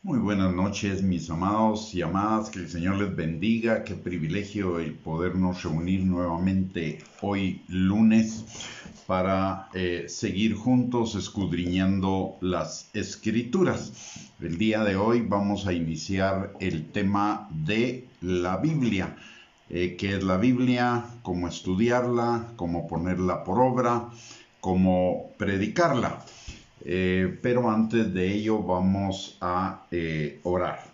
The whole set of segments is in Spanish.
Muy buenas noches, mis amados y amadas, que el Señor les bendiga. Qué privilegio el podernos reunir nuevamente hoy lunes para seguir juntos escudriñando las Escrituras. El día de hoy vamos a iniciar el tema de la Biblia. ¿Qué es la Biblia? ¿Cómo estudiarla? ¿Cómo ponerla por obra? ¿Cómo predicarla? Pero antes de ello vamos a orar.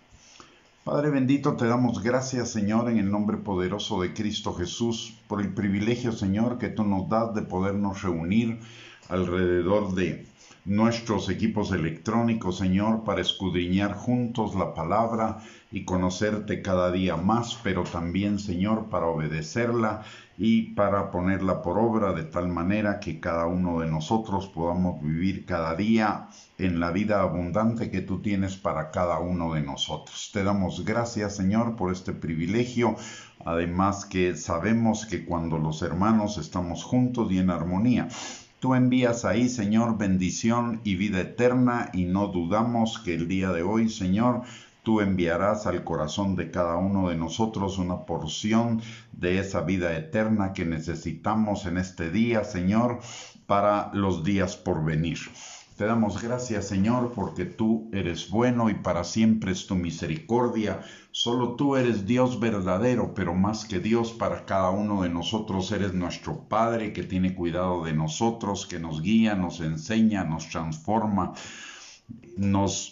Padre bendito, te damos gracias, Señor, en el nombre poderoso de Cristo Jesús, por el privilegio, Señor, que tú nos das de podernos reunir alrededor de nuestros equipos electrónicos, Señor, para escudriñar juntos la palabra y conocerte cada día más, pero también, Señor, para obedecerla y para ponerla por obra de tal manera que cada uno de nosotros podamos vivir cada día en la vida abundante que tú tienes para cada uno de nosotros. Te damos gracias, Señor, por este privilegio. Además que sabemos que cuando los hermanos estamos juntos y en armonía, tú envías ahí, Señor, bendición y vida eterna, y no dudamos que el día de hoy, Señor, tú enviarás al corazón de cada uno de nosotros una porción de esa vida eterna que necesitamos en este día, Señor, para los días por venir. Te damos gracias, Señor, porque tú eres bueno y para siempre es tu misericordia. Solo tú eres Dios verdadero, pero más que Dios, para cada uno de nosotros eres nuestro Padre que tiene cuidado de nosotros, que nos guía, nos enseña, nos transforma, nos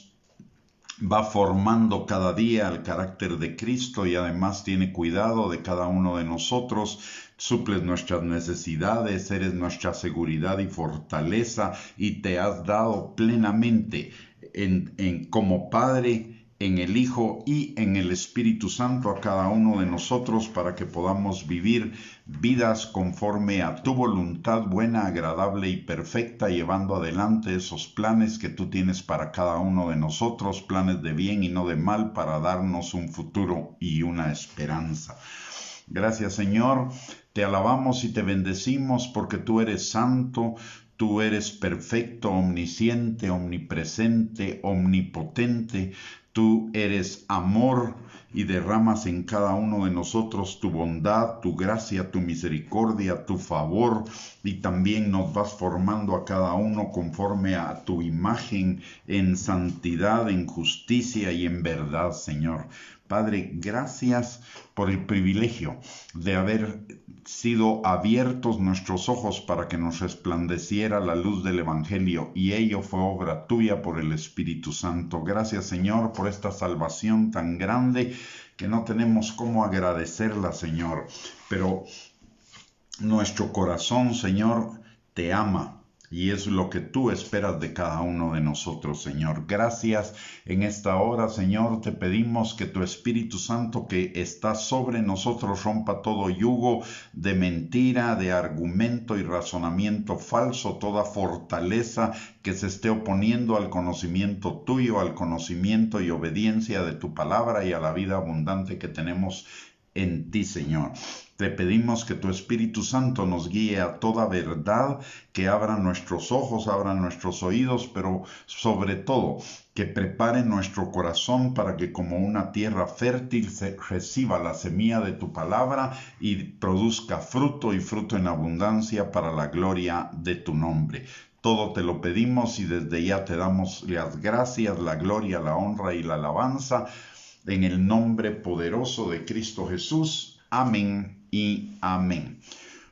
va formando cada día el carácter de Cristo y además tiene cuidado de cada uno de nosotros, suples nuestras necesidades, eres nuestra seguridad y fortaleza y te has dado plenamente como Padre, en el Hijo y en el Espíritu Santo a cada uno de nosotros para que podamos vivir vidas conforme a tu voluntad buena, agradable y perfecta, llevando adelante esos planes que tú tienes para cada uno de nosotros, planes de bien y no de mal, para darnos un futuro y una esperanza. Gracias, Señor, te alabamos y te bendecimos porque tú eres santo. Tú eres perfecto, omnisciente, omnipresente, omnipotente. Tú eres amor y derramas en cada uno de nosotros tu bondad, tu gracia, tu misericordia, tu favor, y también nos vas formando a cada uno conforme a tu imagen en santidad, en justicia y en verdad, Señor. Padre, gracias por el privilegio de haber sido abiertos nuestros ojos para que nos resplandeciera la luz del Evangelio, y ello fue obra tuya por el Espíritu Santo. Gracias, Señor, por esta salvación tan grande que no tenemos cómo agradecerla, Señor, pero nuestro corazón, Señor, te ama. Y es lo que tú esperas de cada uno de nosotros, Señor. Gracias en esta hora, Señor. Te pedimos que tu Espíritu Santo que está sobre nosotros rompa todo yugo de mentira, de argumento y razonamiento falso, toda fortaleza que se esté oponiendo al conocimiento tuyo, al conocimiento y obediencia de tu palabra y a la vida abundante que tenemos en ti, Señor. Te pedimos que tu Espíritu Santo nos guíe a toda verdad, que abra nuestros ojos, abra nuestros oídos, pero sobre todo que prepare nuestro corazón para que como una tierra fértil se reciba la semilla de tu palabra y produzca fruto y fruto en abundancia para la gloria de tu nombre. Todo te lo pedimos y desde ya te damos las gracias, la gloria, la honra y la alabanza en el nombre poderoso de Cristo Jesús. Amén y amén.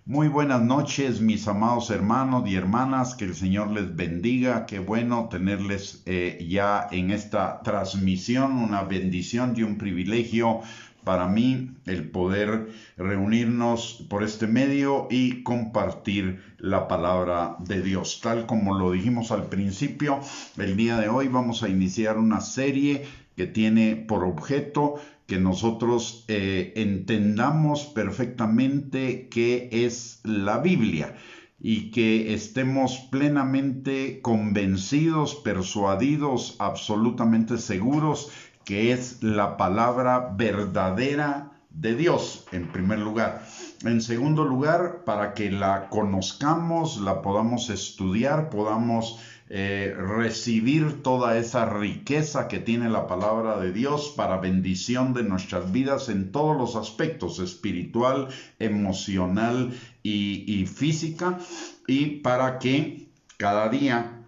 Muy buenas noches, mis amados hermanos y hermanas, que el Señor les bendiga. Qué bueno tenerles ya en esta transmisión, una bendición y un privilegio para mí el poder reunirnos por este medio y compartir la palabra de Dios. Tal como lo dijimos al principio, el día de hoy vamos a iniciar una serie que tiene por objeto que nosotros entendamos perfectamente qué es la Biblia y que estemos plenamente convencidos, persuadidos, absolutamente seguros que es la palabra verdadera de Dios, en primer lugar. En segundo lugar, para que la conozcamos, la podamos estudiar, podamos recibir toda esa riqueza que tiene la palabra de Dios para bendición de nuestras vidas en todos los aspectos, espiritual, emocional y física, y para que cada día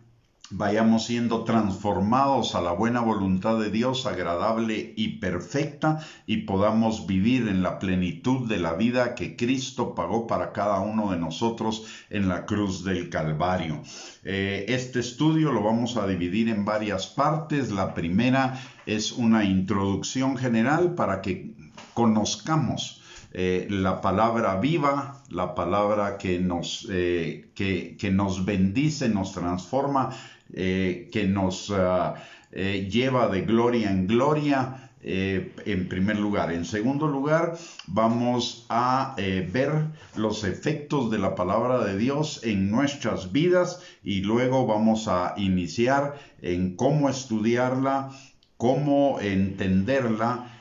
vayamos siendo transformados a la buena voluntad de Dios, agradable y perfecta, y podamos vivir en la plenitud de la vida que Cristo pagó para cada uno de nosotros en la cruz del Calvario. Este estudio lo vamos a dividir en varias partes. La primera es una introducción general para que conozcamos la palabra viva, la palabra que nos bendice, nos transforma, que nos lleva de gloria en gloria, en primer lugar. En segundo lugar, vamos a ver los efectos de la palabra de Dios en nuestras vidas, y luego vamos a iniciar en cómo estudiarla, cómo entenderla,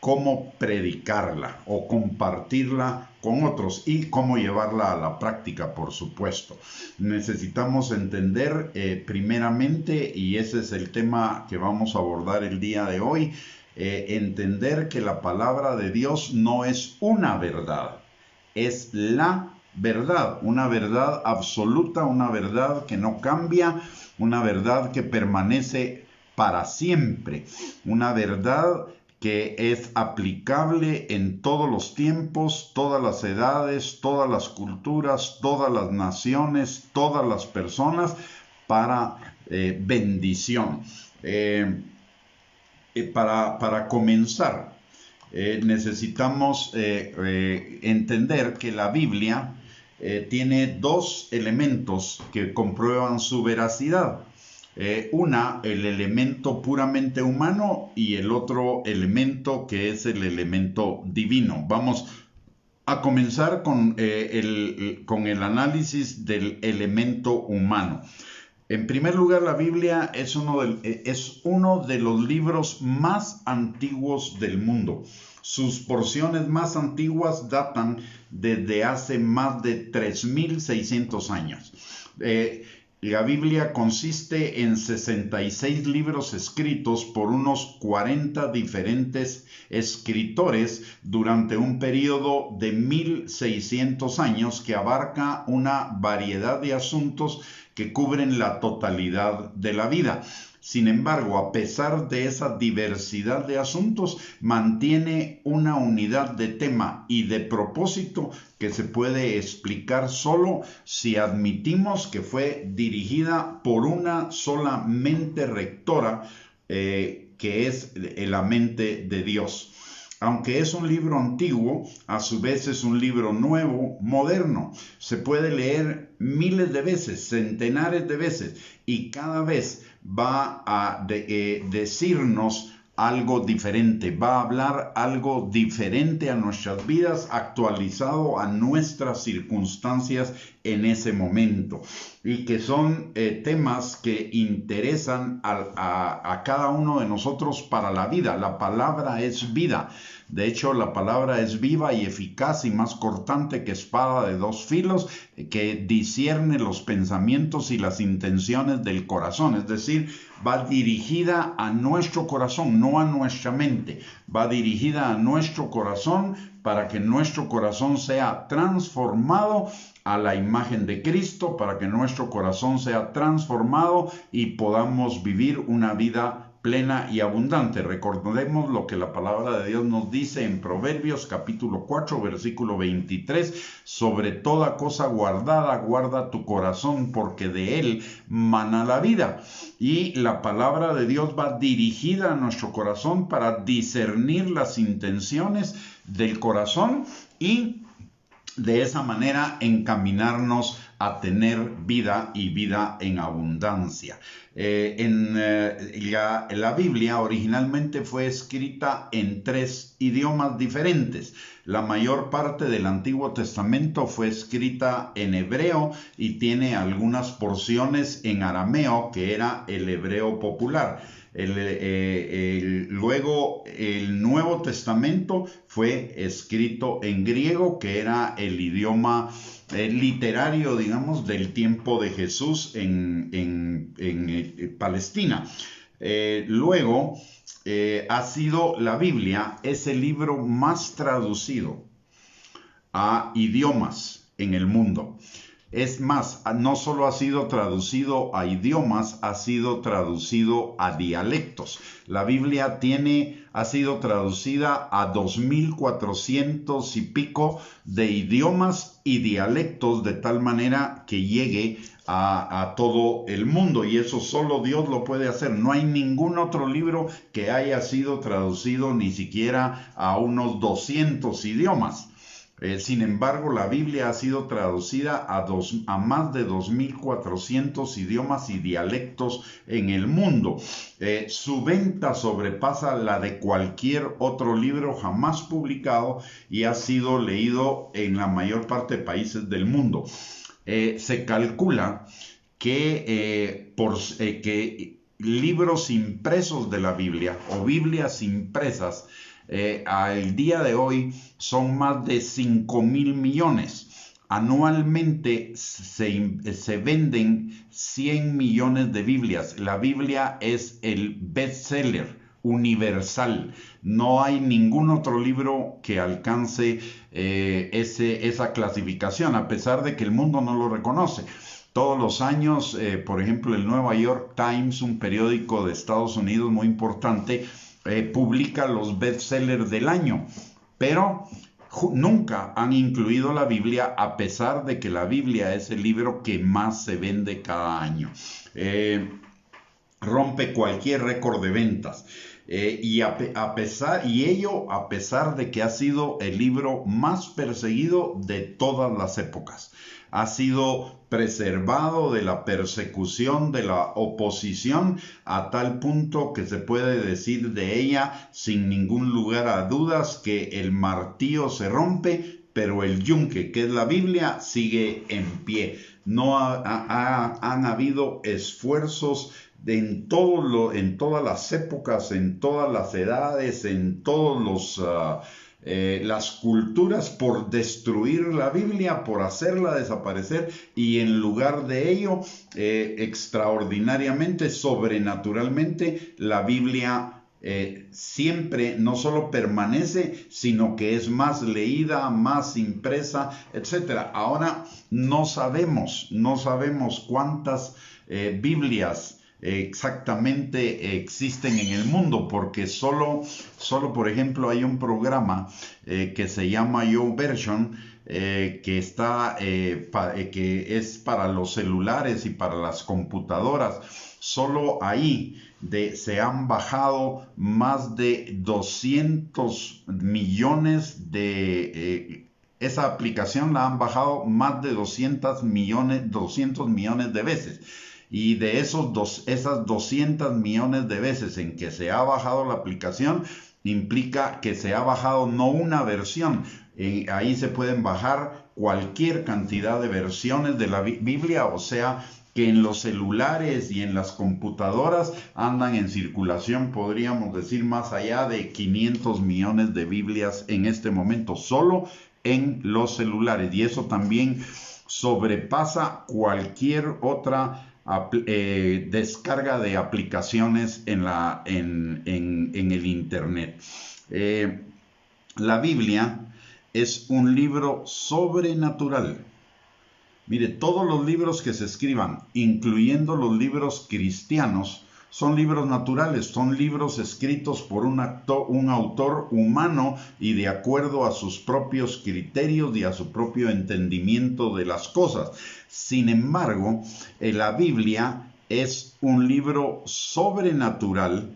cómo predicarla o compartirla con otros y cómo llevarla a la práctica, por supuesto. Necesitamos entender primeramente, y ese es el tema que vamos a abordar el día de hoy, entender que la palabra de Dios no es una verdad, es la verdad, una verdad absoluta, una verdad que no cambia, una verdad que permanece para siempre, una verdad que es aplicable en todos los tiempos, todas las edades, todas las culturas, todas las naciones, todas las personas, para bendición. Para comenzar, necesitamos entender que la Biblia tiene dos elementos que comprueban su veracidad. El elemento puramente humano, y el otro elemento que es el elemento divino. Vamos a comenzar con el análisis del elemento humano. En primer lugar, la Biblia es uno de los libros más antiguos del mundo. Sus porciones más antiguas datan desde hace más de 3.600 años. La Biblia consiste en 66 libros escritos por unos 40 diferentes escritores durante un periodo de 1.600 años que abarca una variedad de asuntos que cubren la totalidad de la vida. Sin embargo, a pesar de esa diversidad de asuntos, mantiene una unidad de tema y de propósito que se puede explicar solo si admitimos que fue dirigida por una sola mente rectora, que es la mente de Dios. Aunque es un libro antiguo, a su vez es un libro nuevo, moderno. Se puede leer miles de veces, centenares de veces, y cada vez va a decirnos algo diferente, va a hablar algo diferente a nuestras vidas, actualizado a nuestras circunstancias en ese momento, y que son temas que interesan a cada uno de nosotros para la vida. La palabra es vida. De hecho, la palabra es viva y eficaz y más cortante que espada de dos filos, que discierne los pensamientos y las intenciones del corazón. Es decir, va dirigida a nuestro corazón, no a nuestra mente. Va dirigida a nuestro corazón para que nuestro corazón sea transformado a la imagen de Cristo, para que nuestro corazón sea transformado y podamos vivir una vida plena y abundante. Recordemos lo que la palabra de Dios nos dice en Proverbios capítulo 4, versículo 23: sobre toda cosa guardada, guarda tu corazón, porque de él mana la vida. Y la palabra de Dios va dirigida a nuestro corazón para discernir las intenciones del corazón y de esa manera encaminarnos a tener vida y vida en abundancia. La Biblia originalmente fue escrita en 3 idiomas diferentes. La mayor parte del Antiguo Testamento fue escrita en hebreo y tiene algunas porciones en arameo, que era el hebreo popular. Luego el Nuevo Testamento fue escrito en griego, que era el idioma literario, digamos, del tiempo de Jesús en Palestina. Luego ha sido la Biblia, es el libro más traducido a idiomas en el mundo. Es más, no solo ha sido traducido a idiomas, ha sido traducido a dialectos. La Biblia ha sido traducida a 2.400 y pico de idiomas y dialectos, de tal manera que llegue a todo el mundo, y eso solo Dios lo puede hacer. No hay ningún otro libro que haya sido traducido ni siquiera a unos 200 idiomas. Sin embargo, la Biblia ha sido traducida a más de 2.400 idiomas y dialectos en el mundo. Su venta sobrepasa la de cualquier otro libro jamás publicado y ha sido leído en la mayor parte de países del mundo. Se calcula que libros impresos de la Biblia o Biblias impresas al día de hoy son más de 5.000 millones. Anualmente se venden 100 millones de Biblias. La Biblia es el bestseller universal. No hay ningún otro libro que alcance esa clasificación, a pesar de que el mundo no lo reconoce. Todos los años, por ejemplo, el New York Times, un periódico de Estados Unidos muy importante, publica los bestsellers del año, pero nunca han incluido la Biblia, a pesar de que la Biblia es el libro que más se vende cada año. Rompe cualquier récord de ventas. Y ello a pesar de que ha sido el libro más perseguido de todas las épocas. Ha sido preservado de la persecución, de la oposición, a tal punto que se puede decir de ella sin ningún lugar a dudas que el martillo se rompe, pero el yunque, que es la Biblia, sigue en pie. No han habido esfuerzos en todas las épocas, en todas las edades, en todos las culturas, por destruir la Biblia, por hacerla desaparecer, y en lugar de ello, extraordinariamente, sobrenaturalmente, la Biblia siempre no solo permanece, sino que es más leída, más impresa, etc. Ahora no sabemos cuántas Biblias exactamente existen en el mundo, porque solo por ejemplo hay un programa que se llama YouVersion, que es para los celulares y para las computadoras. Solo ahí se han bajado más de 200 millones de... esa aplicación la han bajado más de 200 millones de veces. Y de esas 200 millones de veces en que se ha bajado la aplicación, implica que se ha bajado no una versión. Ahí se pueden bajar cualquier cantidad de versiones de la Biblia, o sea que en los celulares y en las computadoras andan en circulación, podríamos decir, más allá de 500 millones de Biblias en este momento, solo en los celulares. Y eso también sobrepasa cualquier otra descarga de aplicaciones en el internet. La Biblia es un libro sobrenatural. Mire, todos los libros que se escriban, incluyendo los libros cristianos, son libros naturales, son libros escritos por un autor humano y de acuerdo a sus propios criterios y a su propio entendimiento de las cosas. Sin embargo, la Biblia es un libro sobrenatural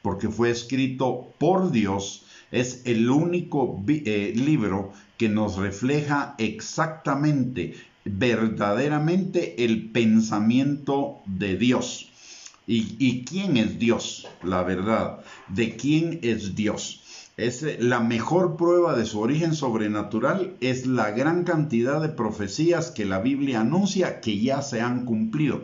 porque fue escrito por Dios. Es el único libro que nos refleja exactamente, verdaderamente el pensamiento de Dios. ¿Y quién es Dios? La verdad, ¿de quién es Dios? La mejor prueba de su origen sobrenatural es la gran cantidad de profecías que la Biblia anuncia que ya se han cumplido.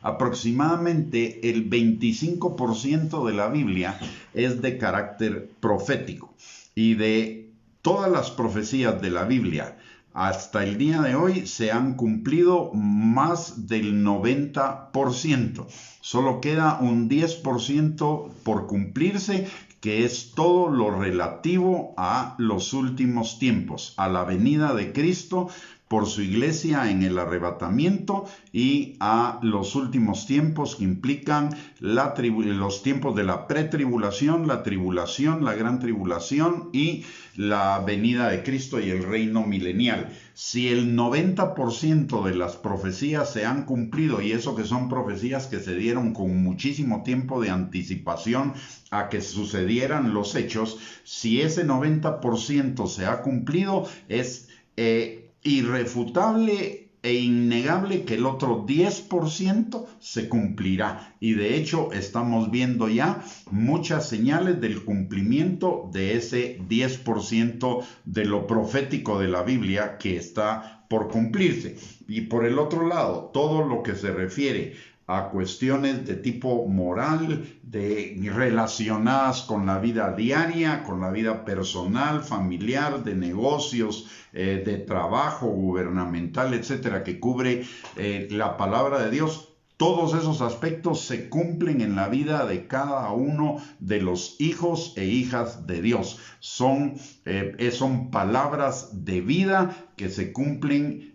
aproximadamente el 25% de la Biblia es de carácter profético. Y de todas las profecías de la Biblia, hasta el día de hoy se han cumplido más del 90%. Solo queda un 10% por cumplirse, que es todo lo relativo a los últimos tiempos, a la venida de Cristo por su iglesia en el arrebatamiento y a los últimos tiempos que implican los tiempos de la pretribulación, la tribulación, la gran tribulación y la venida de Cristo y el reino milenial. Si el 90% de las profecías se han cumplido, y eso que son profecías que se dieron con muchísimo tiempo de anticipación a que sucedieran los hechos, si ese 90% se ha cumplido, es irrefutable e innegable que el otro 10% se cumplirá. Y de hecho estamos viendo ya muchas señales del cumplimiento de ese 10% de lo profético de la Biblia que está por cumplirse. Y por el otro lado, todo lo que se refiere a cuestiones de tipo moral, relacionadas con la vida diaria, con la vida personal, familiar, de negocios, de trabajo, gubernamental, etcétera, que cubre la palabra de Dios. Todos esos aspectos se cumplen en la vida de cada uno de los hijos e hijas de Dios. Son palabras de vida que se cumplen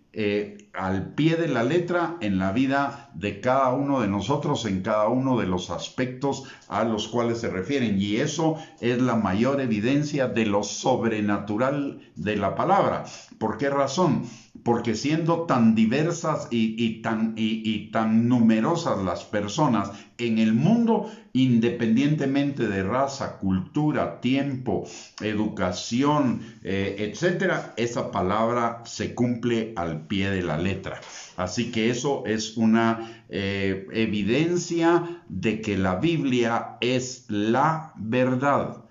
al pie de la letra en la vida de cada uno de nosotros, en cada uno de los aspectos a los cuales se refieren. Y eso es la mayor evidencia de lo sobrenatural de la palabra. ¿Por qué razón? Porque siendo tan diversas y tan numerosas las personas en el mundo, independientemente de raza, cultura, tiempo, educación, etcétera, esa palabra se cumple al pie de la letra. Así que eso es una evidencia de que la Biblia es la verdad.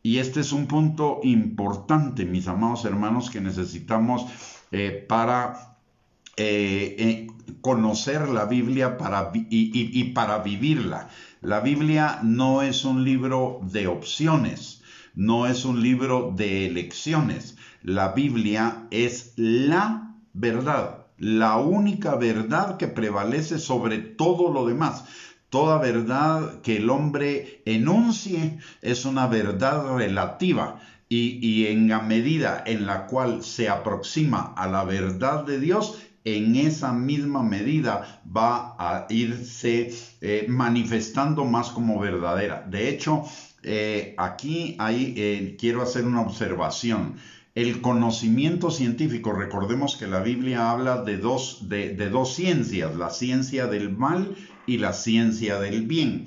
Y este es un punto importante, mis amados hermanos, que necesitamos para conocer la Biblia y para vivirla. La Biblia no es un libro de opciones, no es un libro de elecciones. La Biblia es la verdad, la única verdad que prevalece sobre todo lo demás. Toda verdad que el hombre enuncie es una verdad relativa y en la medida en la cual se aproxima a la verdad de Dios, en esa misma medida va a irse manifestando más como verdadera. De hecho, aquí quiero hacer una observación. El conocimiento científico, recordemos que la Biblia habla de dos ciencias, la ciencia del mal y la ciencia del bien.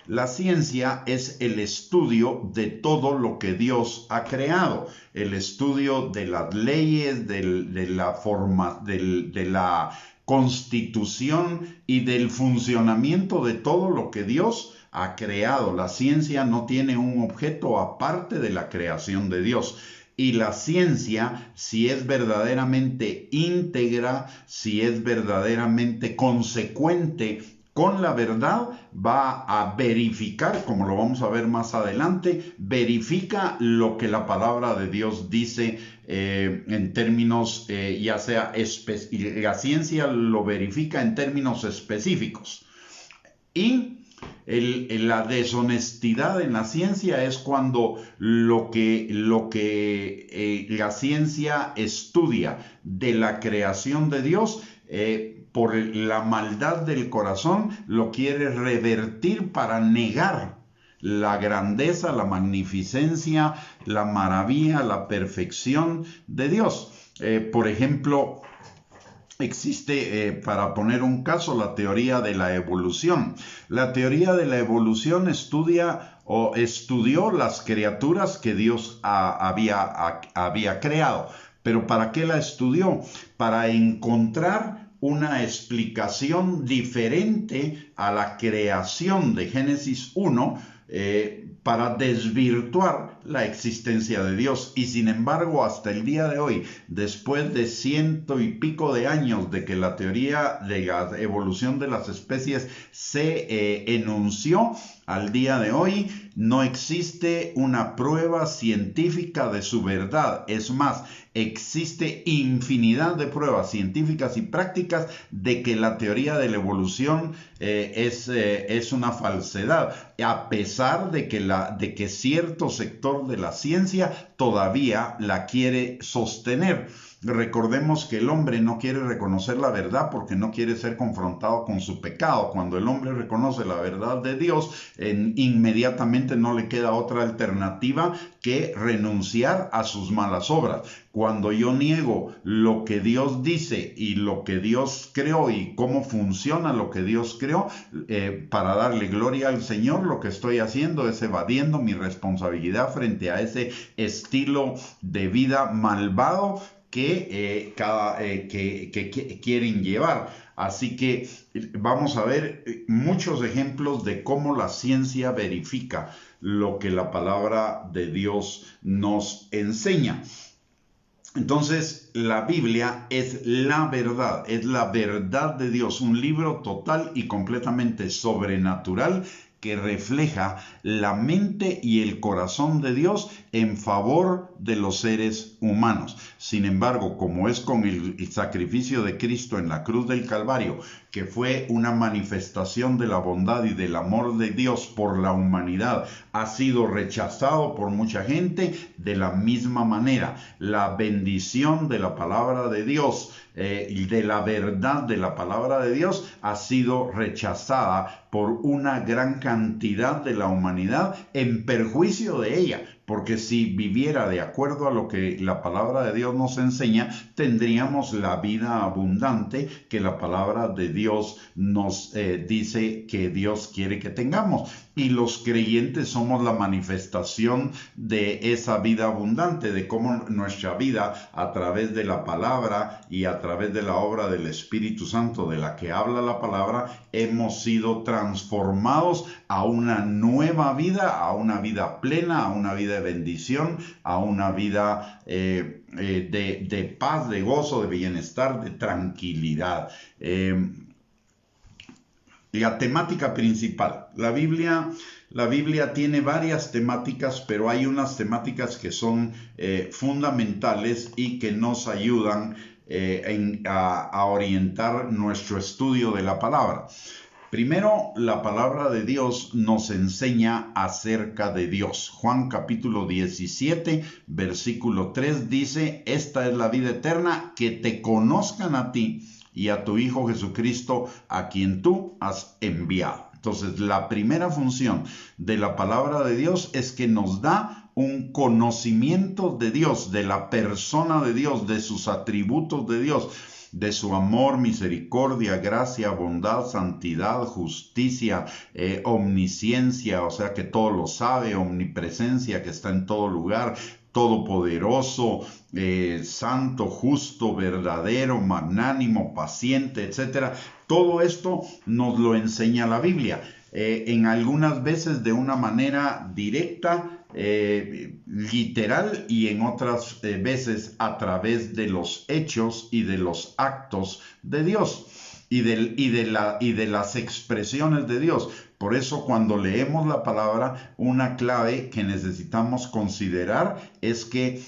La ciencia es el estudio de todo lo que Dios ha creado, el estudio de las leyes, de la constitución y del funcionamiento de todo lo que Dios ha creado. La ciencia no tiene un objeto aparte de la creación de Dios. Y la ciencia, si es verdaderamente íntegra, si es verdaderamente consecuente con la verdad, va a verificar, como lo vamos a ver más adelante, verifica lo que la palabra de Dios dice en términos, ya sea, la ciencia lo verifica en términos específicos. Y la deshonestidad en la ciencia es cuando lo que la ciencia estudia de la creación de Dios, por la maldad del corazón, lo quiere revertir para negar la grandeza, la magnificencia, la maravilla, la perfección de Dios. Por ejemplo, existe, para poner un caso, la teoría de la evolución. La teoría de la evolución estudió las criaturas que Dios había creado. ¿Pero para qué la estudió? Para encontrar una explicación diferente a la creación de Génesis 1, para desvirtuar la existencia de Dios. Y sin embargo, hasta el día de hoy, después de 100 y pico de años de que la teoría de la evolución de las especies se enunció, al día de hoy no existe una prueba científica de su verdad. Es más, existe infinidad de pruebas científicas y prácticas de que la teoría de la evolución es una falsedad, a pesar de que cierto sector de la ciencia todavía la quiere sostener. Recordemos que el hombre no quiere reconocer la verdad porque no quiere ser confrontado con su pecado. Cuando el hombre reconoce la verdad de Dios, inmediatamente no le queda otra alternativa que renunciar a sus malas obras. Cuando yo niego lo que Dios dice y lo que Dios creó y cómo funciona lo que Dios creó, para darle gloria al Señor, lo que estoy haciendo es evadiendo mi responsabilidad frente a ese estilo de vida malvado que quieren llevar. Así que vamos a ver muchos ejemplos de cómo la ciencia verifica lo que la palabra de Dios nos enseña. Entonces, la Biblia es la verdad de Dios, un libro total y completamente sobrenatural que refleja la mente y el corazón de Dios en favor de los seres humanos. Sin embargo, como es con el sacrificio de Cristo en la cruz del Calvario, que fue una manifestación de la bondad y del amor de Dios por la humanidad, ha sido rechazado por mucha gente. De la misma manera, la bendición de la palabra de Dios y de la verdad de la palabra de Dios ha sido rechazada por una gran cantidad de la humanidad en perjuicio de ella. Porque si viviera de acuerdo a lo que la palabra de Dios nos enseña, tendríamos la vida abundante que la palabra de Dios nos dice que Dios quiere que tengamos. Y los creyentes somos la manifestación de esa vida abundante, de cómo nuestra vida, a través de la palabra y a través de la obra del Espíritu Santo de la que habla la palabra, hemos sido transformados a una nueva vida, a una vida plena, a una vida de bendición, a una vida de paz, de gozo, de bienestar, de tranquilidad. La temática principal. La Biblia tiene varias temáticas, pero hay unas temáticas que son fundamentales y que nos ayudan a orientar nuestro estudio de la palabra. Primero, la palabra de Dios nos enseña acerca de Dios. Juan capítulo 17, versículo 3 dice: esta es la vida eterna, que te conozcan a ti y a tu Hijo Jesucristo, a quien tú has enviado. Entonces, la primera función de la palabra de Dios es que nos da un conocimiento de Dios, de la persona de Dios, de sus atributos de Dios, de su amor, misericordia, gracia, bondad, santidad, justicia, omnisciencia, o sea que todo lo sabe, omnipresencia, que está en todo lugar, todopoderoso, santo, justo, verdadero, magnánimo, paciente, etc. Todo esto nos lo enseña la Biblia, en algunas veces de una manera directa, literal, y en otras veces a través de los hechos y de los actos de Dios y de las expresiones de Dios. Por eso, cuando leemos la palabra, una clave que necesitamos considerar es que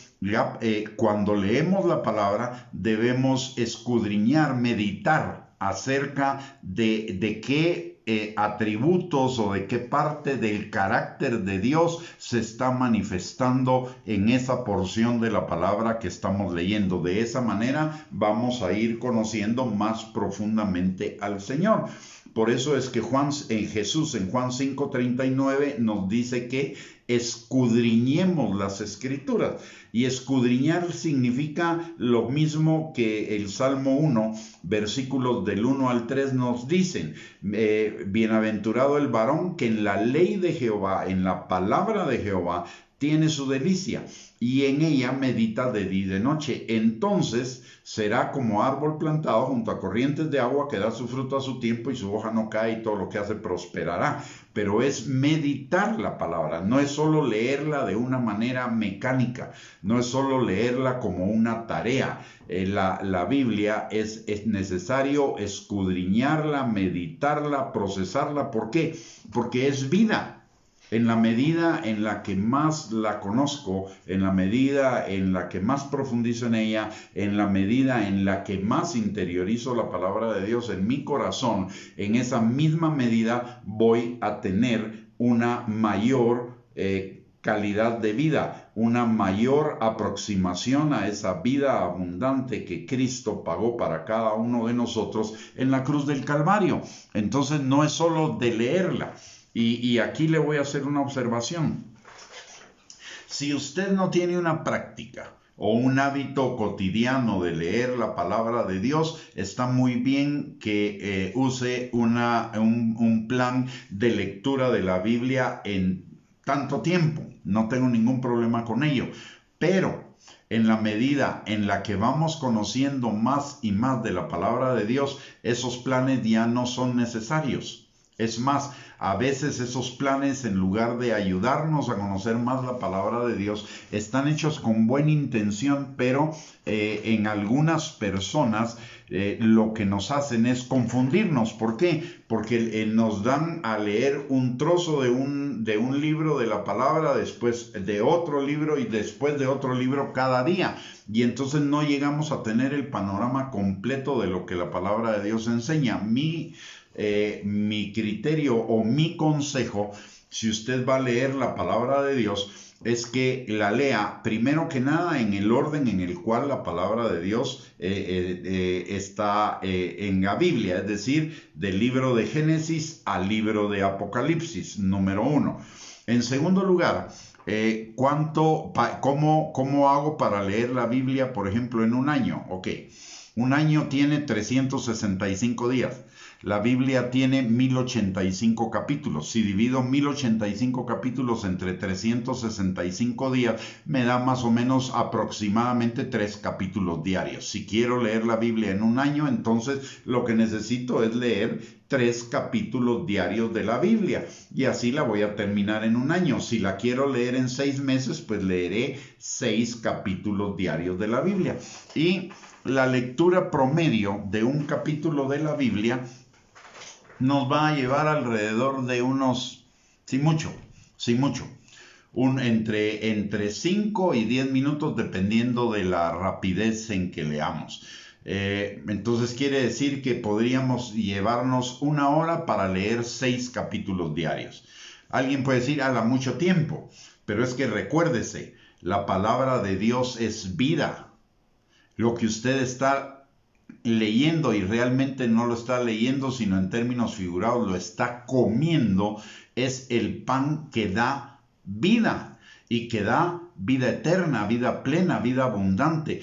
cuando leemos la palabra debemos escudriñar, meditar acerca de qué atributos o de qué parte del carácter de Dios se está manifestando en esa porción de la palabra que estamos leyendo. De esa manera vamos a ir conociendo más profundamente al Señor. Por eso es que Jesús en Juan 5:39 nos dice que escudriñemos las Escrituras. Y escudriñar significa lo mismo que el Salmo 1, versículos del 1 al 3 nos dicen: bienaventurado el varón que en la ley de Jehová, en la palabra de Jehová, tiene su delicia, y en ella medita de día y de noche. Entonces será como árbol plantado junto a corrientes de agua que da su fruto a su tiempo y su hoja no cae y todo lo que hace prosperará. Pero es meditar la palabra, no es solo leerla de una manera mecánica, no es solo leerla como una tarea. La Biblia es necesario escudriñarla, meditarla, procesarla. ¿Por qué? Porque es vida. En la medida en la que más la conozco, en la medida en la que más profundizo en ella, en la medida en la que más interiorizo la palabra de Dios en mi corazón, en esa misma medida voy a tener una mayor calidad de vida, una mayor aproximación a esa vida abundante que Cristo pagó para cada uno de nosotros en la cruz del Calvario. Entonces no es solo de leerla. Y aquí le voy a hacer una observación. Si usted no tiene una práctica o un hábito cotidiano de leer la palabra de Dios, está muy bien que use un plan de lectura de la Biblia en tanto tiempo. No tengo ningún problema con ello. Pero en la medida en la que vamos conociendo más y más de la palabra de Dios, esos planes ya no son necesarios. Es más, a veces esos planes, en lugar de ayudarnos a conocer más la palabra de Dios, están hechos con buena intención, pero en algunas personas lo que nos hacen es confundirnos. ¿Por qué? Porque nos dan a leer un trozo de un libro de la palabra, después de otro libro y después de otro libro cada día. Y entonces no llegamos a tener el panorama completo de lo que la palabra de Dios enseña. Mi criterio o mi consejo, si usted va a leer la palabra de Dios, es que la lea primero que nada en el orden en el cual la palabra de Dios está en la Biblia, es decir, del libro de Génesis al libro de Apocalipsis, número 1. En segundo lugar, ¿cómo hago para leer la Biblia, por ejemplo, en un año? Ok, un año tiene 365 días. La Biblia tiene 1085 capítulos. Si divido 1085 capítulos entre 365 días, me da más o menos aproximadamente 3 capítulos diarios. Si quiero leer la Biblia en un año, entonces lo que necesito es leer 3 capítulos diarios de la Biblia. Y así la voy a terminar en un año. Si la quiero leer en 6 meses, pues leeré 6 capítulos diarios de la Biblia. Y la lectura promedio de un capítulo de la Biblia nos va a llevar alrededor de unos, sin mucho, entre 5 y 10 minutos dependiendo de la rapidez en que leamos. Entonces quiere decir que podríamos llevarnos 1 hora para leer 6 capítulos diarios. Alguien puede decir, mucho tiempo, pero es que recuérdese, la palabra de Dios es vida. Lo que usted está leyendo, y realmente no lo está leyendo sino en términos figurados, lo está comiendo, es el pan que da vida y que da vida eterna, vida plena, vida abundante.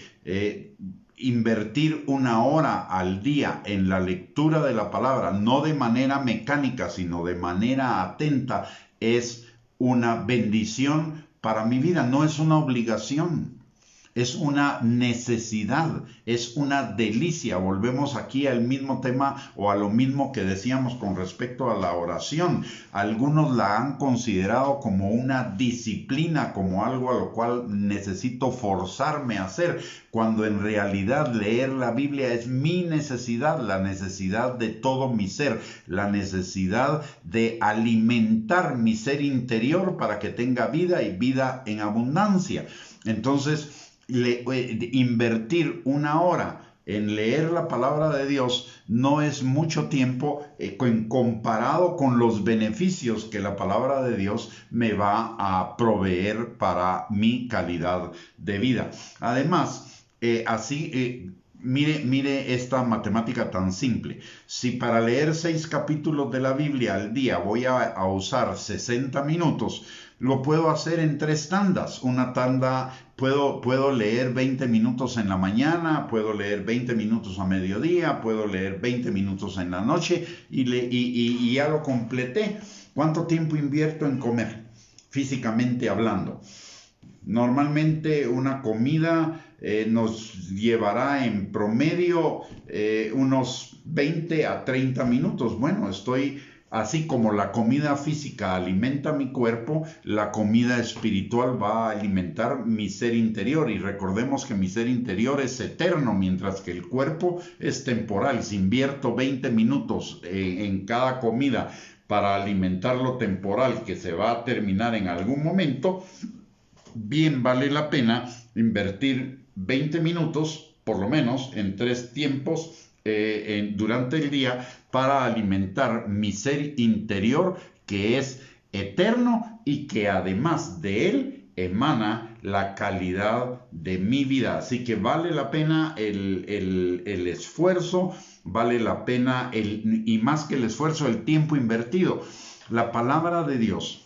Invertir 1 hora al día en la lectura de la palabra, no de manera mecánica sino de manera atenta, es una bendición para mi vida, no es una obligación. Es una necesidad, es una delicia. Volvemos aquí al mismo tema o a lo mismo que decíamos con respecto a la oración. Algunos la han considerado como una disciplina, como algo a lo cual necesito forzarme a hacer, cuando en realidad leer la Biblia es mi necesidad, la necesidad de todo mi ser, la necesidad de alimentar mi ser interior para que tenga vida y vida en abundancia. Entonces, invertir 1 hora en leer la palabra de Dios no es mucho tiempo comparado con los beneficios que la palabra de Dios me va a proveer para mi calidad de vida. Además, mire esta matemática tan simple. Si para leer 6 capítulos de la Biblia al día voy a usar 60 minutos, lo puedo hacer en 3 tandas. Una tanda, puedo leer 20 minutos en la mañana, puedo leer 20 minutos a mediodía, puedo leer 20 minutos en la noche y ya lo completé. ¿Cuánto tiempo invierto en comer? físicamente hablando. Normalmente una comida nos llevará en promedio unos 20 a 30 minutos. Bueno, así como la comida física alimenta mi cuerpo, la comida espiritual va a alimentar mi ser interior. Y recordemos que mi ser interior es eterno, mientras que el cuerpo es temporal. Si invierto 20 minutos en cada comida para alimentar lo temporal que se va a terminar en algún momento, bien vale la pena invertir 20 minutos, por lo menos, en 3 tiempos durante el día para alimentar mi ser interior, que es eterno y que además de él emana la calidad de mi vida. Así que vale la pena el esfuerzo, vale la pena y más que el esfuerzo, el tiempo invertido. La palabra de Dios.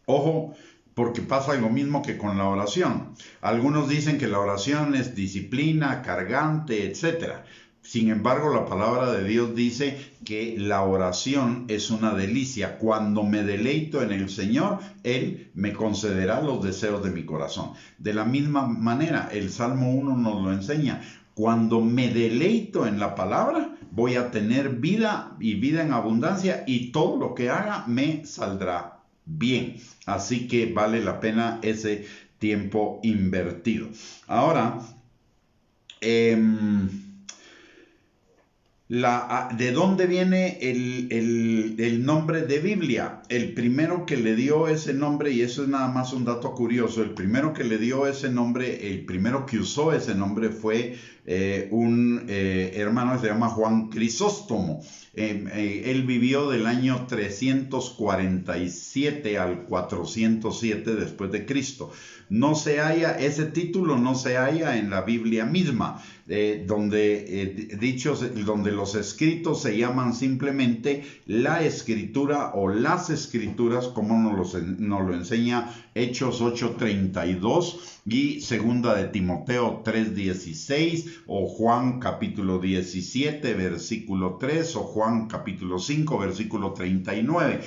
Ojo, porque pasa lo mismo que con la oración. Algunos dicen que la oración es disciplina, cargante, etc. Sin embargo, la palabra de Dios dice que la oración es una delicia. Cuando me deleito en el Señor, Él me concederá los deseos de mi corazón. De la misma manera, el Salmo 1 nos lo enseña. Cuando me deleito en la palabra, voy a tener vida y vida en abundancia, y todo lo que haga me saldrá bien. Así que vale la pena ese tiempo invertido. Ahora, ¿de dónde viene el nombre de Biblia? El primero que le dio ese nombre, y eso es nada más un dato curioso, el primero que le dio ese nombre, el primero que usó ese nombre fue un hermano que se llama Juan Crisóstomo. Él vivió del año 347 al 407 después de Cristo. Ese título no se halla en la Biblia misma, donde los escritos se llaman simplemente la Escritura o las Escrituras, como nos lo enseña Hechos 8:32 y segunda de Timoteo 3:16, o Juan capítulo 17 versículo 3, o Juan capítulo 5 versículo 39.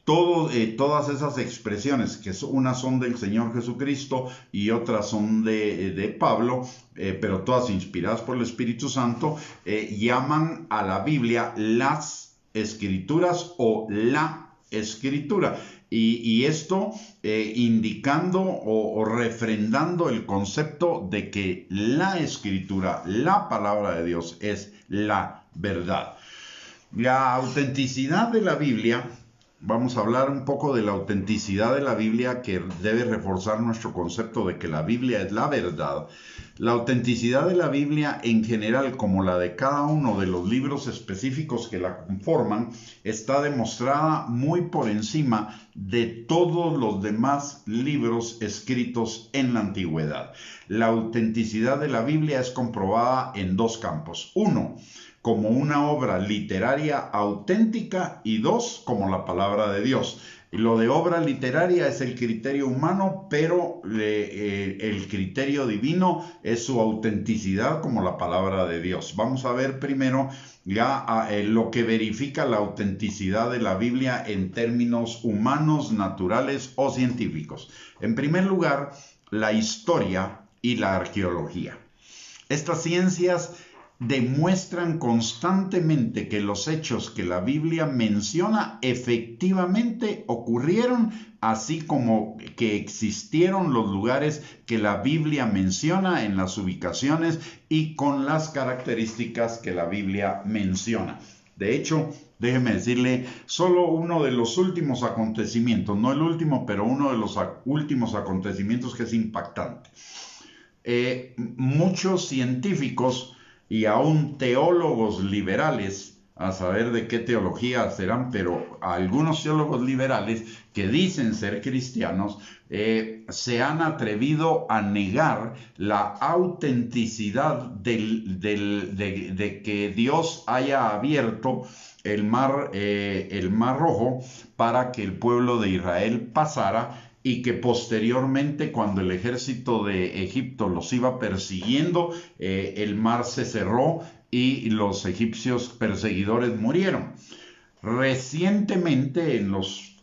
Todas esas expresiones, que unas son del Señor Jesucristo y otras son de Pablo, pero todas inspiradas por el Espíritu Santo, llaman a la Biblia las Escrituras o la Escritura. Y esto indicando o refrendando el concepto de que la Escritura, la palabra de Dios, es la verdad. La autenticidad de la Biblia. Vamos a hablar un poco de la autenticidad de la Biblia, que debe reforzar nuestro concepto de que la Biblia es la verdad. La autenticidad de la Biblia en general, como la de cada uno de los libros específicos que la conforman, está demostrada muy por encima de todos los demás libros escritos en la antigüedad. La autenticidad de la Biblia es comprobada en 2 campos. 1, como una obra literaria auténtica, y 2, como la palabra de Dios. Y lo de obra literaria es el criterio humano, pero el criterio divino es su autenticidad como la palabra de Dios. Vamos a ver primero lo que verifica la autenticidad de la Biblia en términos humanos, naturales o científicos. En primer lugar, la historia y la arqueología. Estas ciencias demuestran constantemente que los hechos que la Biblia menciona efectivamente ocurrieron, así como que existieron los lugares que la Biblia menciona en las ubicaciones y con las características que la Biblia menciona. De hecho, déjeme decirle, solo uno de los últimos acontecimientos, no el último, pero uno de los últimos acontecimientos que es impactante. Muchos científicos y aún teólogos liberales, a saber de qué teología serán, pero algunos teólogos liberales que dicen ser cristianos, se han atrevido a negar la autenticidad de que Dios haya abierto el mar Rojo para que el pueblo de Israel pasara, y que posteriormente, cuando el ejército de Egipto los iba persiguiendo, el mar se cerró y los egipcios perseguidores murieron. Recientemente, en los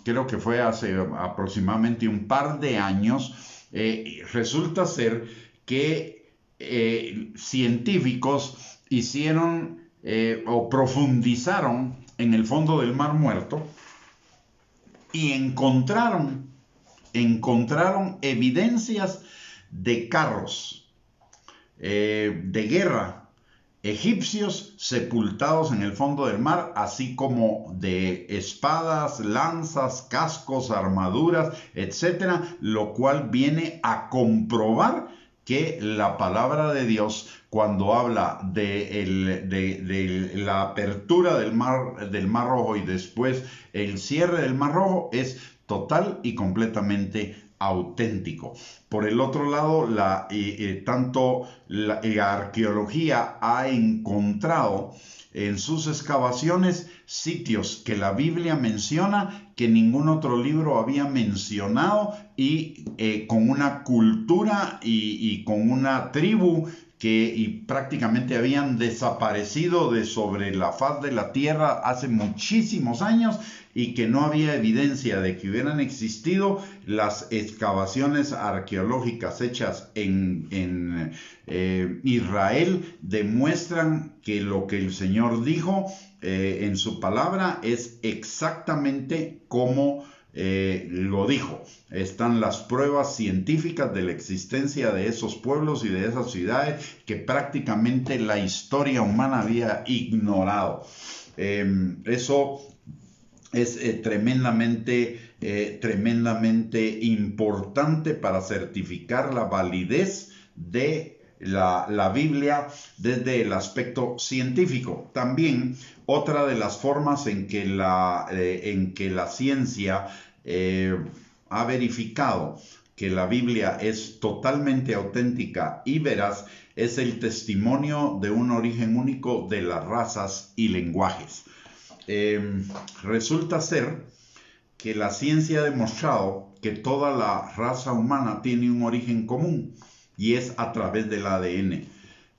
creo que fue hace aproximadamente un par de años, resulta ser que científicos hicieron o profundizaron en el fondo del Mar Muerto y encontraron evidencias de carros de guerra egipcios sepultados en el fondo del mar, así como de espadas, lanzas, cascos, armaduras, etcétera, lo cual viene a comprobar que la palabra de Dios, cuando habla de la apertura del mar Rojo y después el cierre del Mar Rojo, es total y completamente auténtico. Por el otro lado, tanto la arqueología ha encontrado en sus excavaciones sitios que la Biblia menciona que ningún otro libro había mencionado, y con una cultura y con una tribu que prácticamente habían desaparecido de sobre la faz de la tierra hace muchísimos años, y que no había evidencia de que hubieran existido. Las excavaciones arqueológicas hechas en Israel demuestran que lo que el Señor dijo en su palabra es exactamente como lo dijo. Están las pruebas científicas de la existencia de esos pueblos y de esas ciudades que prácticamente la historia humana había ignorado. Eso es tremendamente importante para certificar la validez de la Biblia desde el aspecto científico. También otra de las formas en que la ciencia ha verificado que la Biblia es totalmente auténtica y veraz es el testimonio de un origen único de las razas y lenguajes. Resulta ser que la ciencia ha demostrado que toda la raza humana tiene un origen común, y es a través del ADN.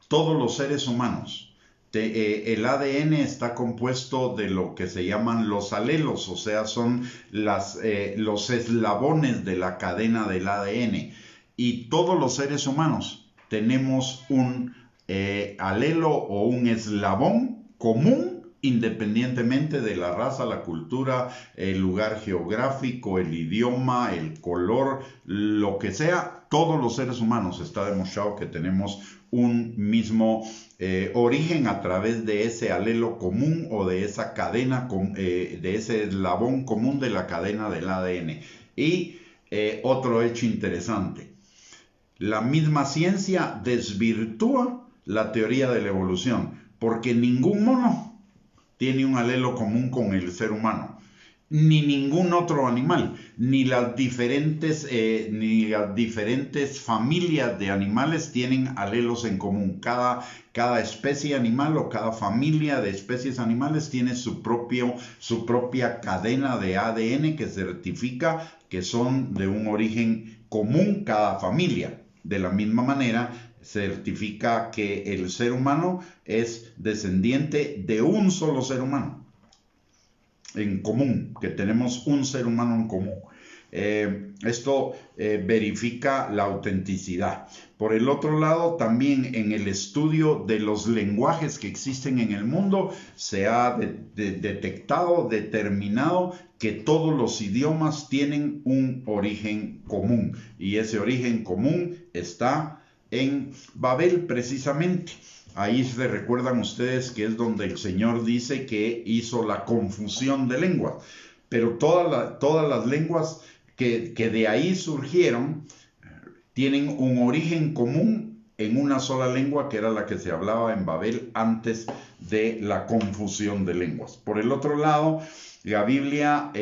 Todos los seres humanos, el ADN está compuesto de lo que se llaman los alelos, o sea, son los eslabones de la cadena del ADN, y todos los seres humanos tenemos un alelo o un eslabón común, independientemente de la raza, la cultura, el lugar geográfico, el idioma, el color, lo que sea. Todos los seres humanos está demostrado que tenemos un mismo origen a través de ese alelo común, o de esa cadena, de ese eslabón común de la cadena del ADN. Y otro hecho interesante: la misma ciencia desvirtúa la teoría de la evolución, porque ningún mono tiene un alelo común con el ser humano, ni ningún otro animal, ni las diferentes familias de animales tienen alelos en común. Cada especie animal o cada familia de especies animales tiene su propia cadena de ADN que certifica que son de un origen común cada familia. De la misma manera, certifica que el ser humano es descendiente de un solo ser humano en común, que tenemos un ser humano en común. Esto verifica la autenticidad. Por el otro lado, también en el estudio de los lenguajes que existen en el mundo, se ha determinado que todos los idiomas tienen un origen común, y ese origen común está en Babel, precisamente. Ahí se recuerdan ustedes que es donde el Señor dice que hizo la confusión de lenguas. Pero todas las lenguas que de ahí surgieron tienen un origen común en una sola lengua, que era la que se hablaba en Babel antes de la confusión de lenguas. Por el otro lado, la Biblia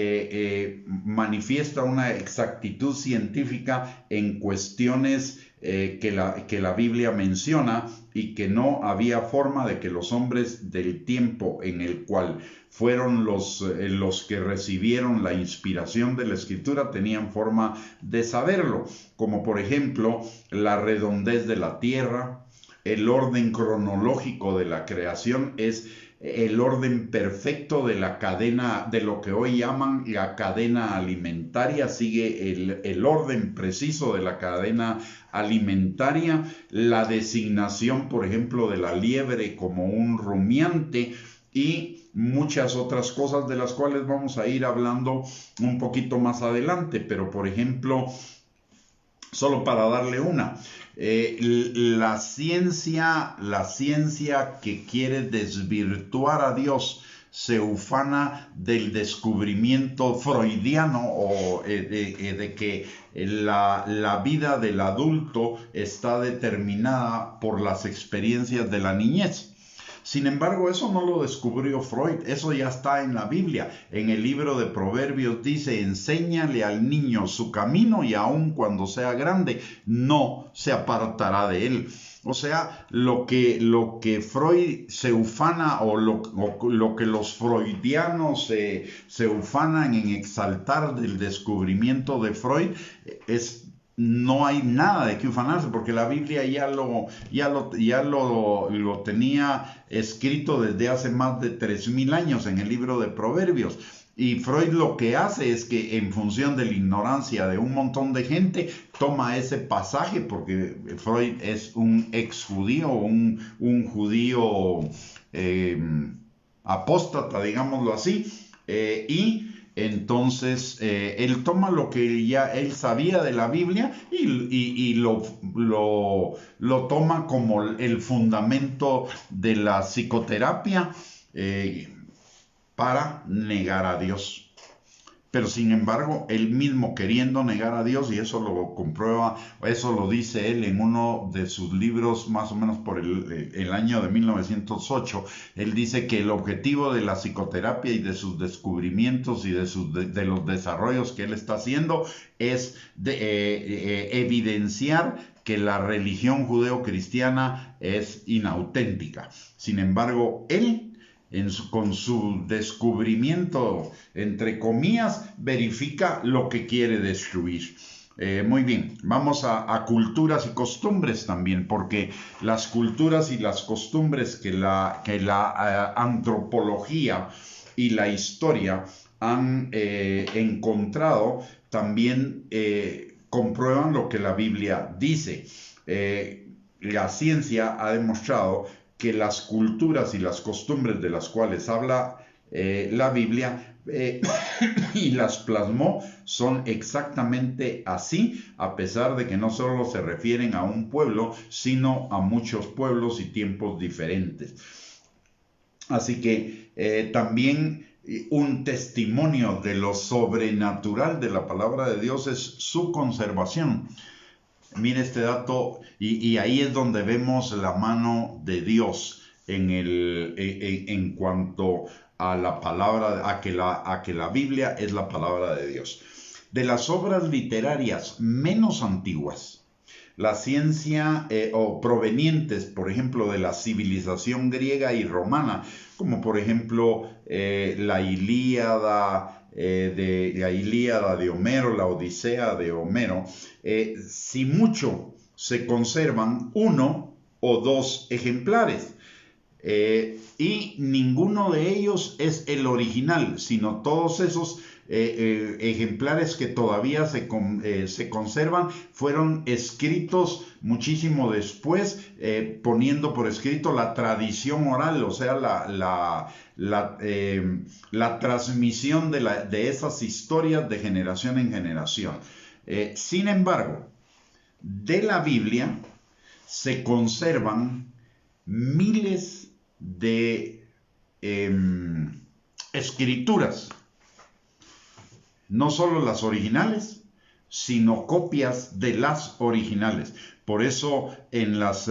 manifiesta una exactitud científica en cuestiones que la Biblia menciona, y que no había forma de que los hombres del tiempo en el cual fueron los que recibieron la inspiración de la Escritura tenían forma de saberlo, como por ejemplo la redondez de la tierra, el orden cronológico de la creación es el orden perfecto de la cadena, de lo que hoy llaman la cadena alimentaria, sigue el orden preciso de la cadena alimentaria, la designación, por ejemplo, de la liebre como un rumiante y muchas otras cosas de las cuales vamos a ir hablando un poquito más adelante, pero por ejemplo, solo para darle una, la ciencia que quiere desvirtuar a Dios se ufana del descubrimiento freudiano o de que la vida del adulto está determinada por las experiencias de la niñez. Sin embargo, eso no lo descubrió Freud, eso ya está en la Biblia. En el libro de Proverbios dice, enséñale al niño su camino y aun cuando sea grande, no se apartará de él. O sea, lo que Freud se ufana o lo que los freudianos se ufanan en exaltar del descubrimiento de Freud no hay nada de qué ufanarse, porque la Biblia ya lo tenía escrito desde hace más de 3000 años en el libro de Proverbios. Y Freud lo que hace es que en función de la ignorancia de un montón de gente, toma ese pasaje, porque Freud es un ex judío, un judío apóstata, digámoslo así, y entonces él toma lo que ya él sabía de la Biblia y lo toma como el fundamento de la psicoterapia para negar a Dios. Pero sin embargo, él mismo queriendo negar a Dios, y eso lo comprueba, eso lo dice él en uno de sus libros, más o menos por el año de 1908, él dice que el objetivo de la psicoterapia y de sus descubrimientos y de los desarrollos que él está haciendo es evidenciar que la religión judeocristiana es inauténtica. Sin embargo, él con su descubrimiento, entre comillas, verifica lo que quiere destruir. Muy bien, vamos a culturas y costumbres también, porque las culturas y las costumbres que la antropología y la historia han encontrado también comprueban lo que la Biblia dice. La ciencia ha demostrado que las culturas y las costumbres de las cuales habla la Biblia y las plasmó son exactamente así, a pesar de que no solo se refieren a un pueblo, sino a muchos pueblos y tiempos diferentes. Así que también un testimonio de lo sobrenatural de la palabra de Dios es su conservación. Mire este dato, y ahí es donde vemos la mano de Dios en cuanto a la palabra, a que la Biblia es la palabra de Dios. De las obras literarias menos antiguas, la ciencia o provenientes, por ejemplo, de la civilización griega y romana, como por ejemplo la Ilíada de Homero, la Odisea de Homero, si mucho se conservan 1 o 2 ejemplares. Y ninguno de ellos es el original, sino todos esos ejemplares que todavía se conservan fueron escritos muchísimo después, poniendo por escrito la tradición oral, o sea, la transmisión de esas historias de generación en generación. Sin embargo, de la Biblia se conservan miles de escrituras, no solo las originales, sino copias de las originales. Por eso en las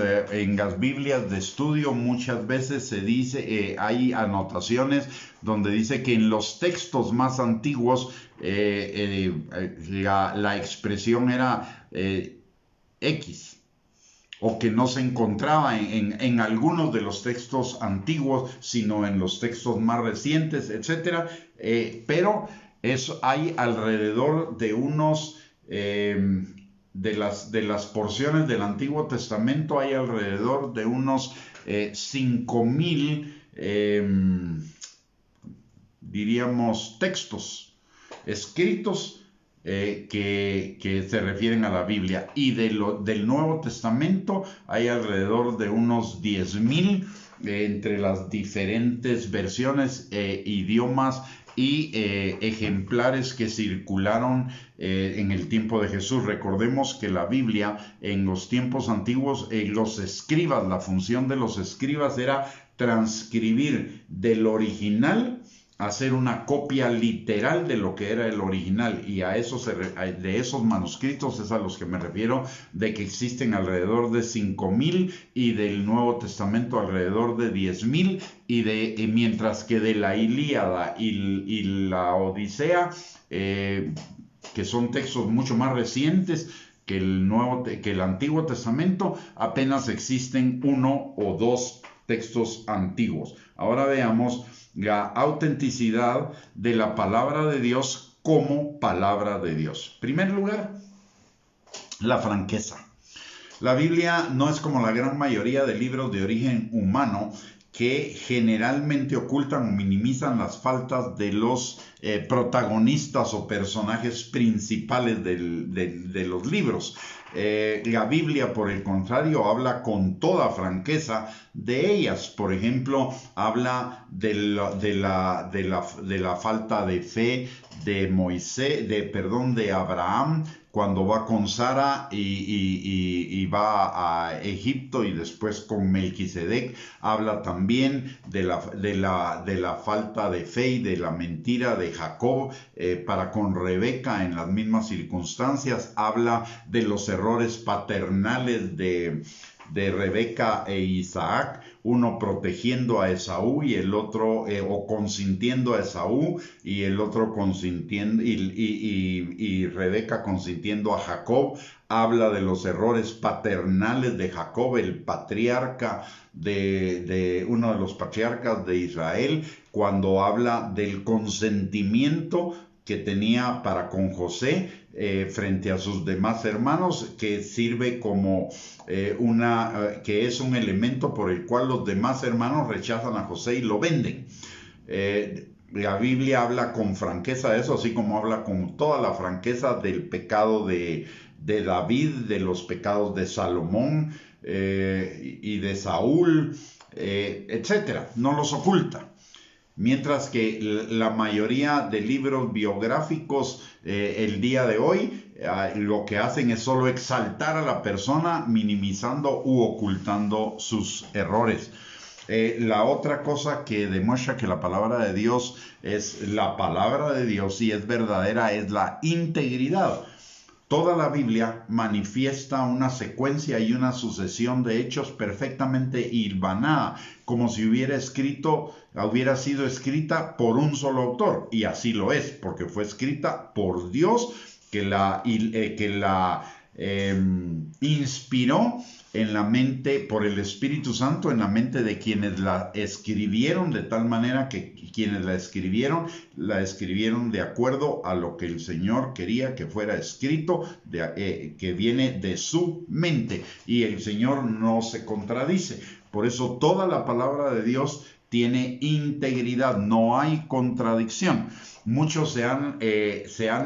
Biblias de estudio muchas veces se dice, hay anotaciones donde dice que en los textos más antiguos la expresión era X, o que no se encontraba en algunos de los textos antiguos, sino en los textos más recientes, etc. Pero hay alrededor de unos, de las porciones del Antiguo Testamento, hay alrededor de unos 5000 diríamos, textos escritos que se refieren a la Biblia. Y del Nuevo Testamento hay alrededor de unos 10,000 entre las diferentes versiones, idiomas y ejemplares que circularon en el tiempo de Jesús. Recordemos que la Biblia en los tiempos antiguos, los escribas, la función de los escribas era transcribir del original, hacer una copia literal de lo que era el original, y de esos manuscritos es a los que me refiero, de que existen alrededor de 5,000 y del Nuevo Testamento alrededor de 10,000, mientras que de la Ilíada y la Odisea, que son textos mucho más recientes que el Antiguo Testamento, apenas existen 1 o 2 textos antiguos. Ahora veamos la autenticidad de la palabra de Dios como palabra de Dios. En primer lugar, la franqueza. La Biblia no es como la gran mayoría de libros de origen humano, que generalmente ocultan o minimizan las faltas de los protagonistas o personajes principales de los libros. La Biblia, por el contrario, habla con toda franqueza de ellas. Por ejemplo, habla de la falta de fe de Moisés, de Abraham, cuando va con Sara y va a Egipto, y después con Melquisedec. Habla también de la falta de fe y de la mentira de Jacob para con Rebeca en las mismas circunstancias. Habla de los errores paternales de Rebeca e Isaac, uno protegiendo a Esaú y el otro, o consintiendo a Esaú, y el otro consintiendo, y Rebeca consintiendo a Jacob. Habla de los errores paternales de Jacob, el patriarca uno de los patriarcas de Israel, cuando habla del consentimiento que tenía para con José frente a sus demás hermanos, que sirve como que es un elemento por el cual los demás hermanos rechazan a José y lo venden. La Biblia habla con franqueza de eso, así como habla con toda la franqueza del pecado de David, de los pecados de Salomón y de Saúl, etcétera. No los oculta. Mientras que la mayoría de libros biográficos el día de hoy lo que hacen es solo exaltar a la persona, minimizando u ocultando sus errores. La otra cosa que demuestra que la palabra de Dios es la palabra de Dios y es verdadera es la integridad. Toda la Biblia manifiesta una secuencia y una sucesión de hechos perfectamente hilvanada, como si hubiera sido escrita por un solo autor, y así lo es, porque fue escrita por Dios, que la inspiró en la mente por el Espíritu Santo, en la mente de quienes la escribieron, de tal manera que quienes la escribieron de acuerdo a lo que el Señor quería que fuera escrito, que viene de su mente, y el Señor no se contradice. Por eso toda la palabra de Dios tiene integridad, no hay contradicción. Muchos se han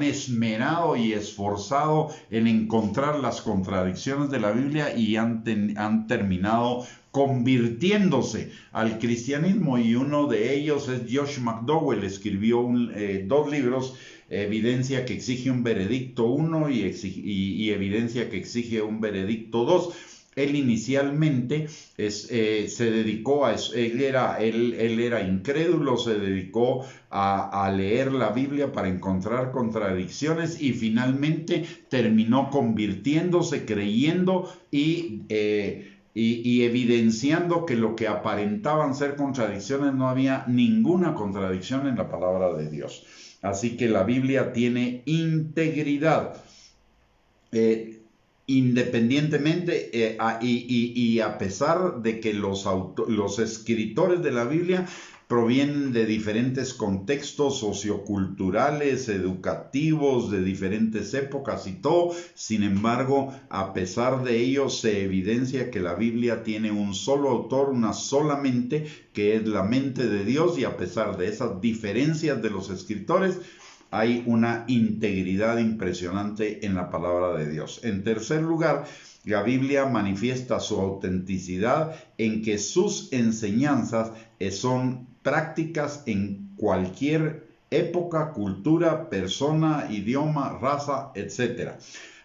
esmerado y esforzado en encontrar las contradicciones de la Biblia y han terminado convirtiéndose al cristianismo, y uno de ellos es Josh McDowell. Escribió 2 libros, Evidencia que exige un veredicto 1 y Evidencia que exige un veredicto 2. Él inicialmente se dedicó a eso. Él era incrédulo, se dedicó a leer la Biblia para encontrar contradicciones, y finalmente terminó convirtiéndose, creyendo y evidenciando que lo que aparentaban ser contradicciones, no había ninguna contradicción en la palabra de Dios. Así que la Biblia tiene integridad. Independientemente y a pesar de que los escritores de la Biblia provienen de diferentes contextos socioculturales, educativos, de diferentes épocas y todo. Sin embargo, a pesar de ello, se evidencia que la Biblia tiene un solo autor, una sola mente, que es la mente de Dios, y a pesar de esas diferencias de los escritores, hay una integridad impresionante en la palabra de Dios. En tercer lugar, la Biblia manifiesta su autenticidad en que sus enseñanzas son prácticas en cualquier época, cultura, persona, idioma, raza, etc.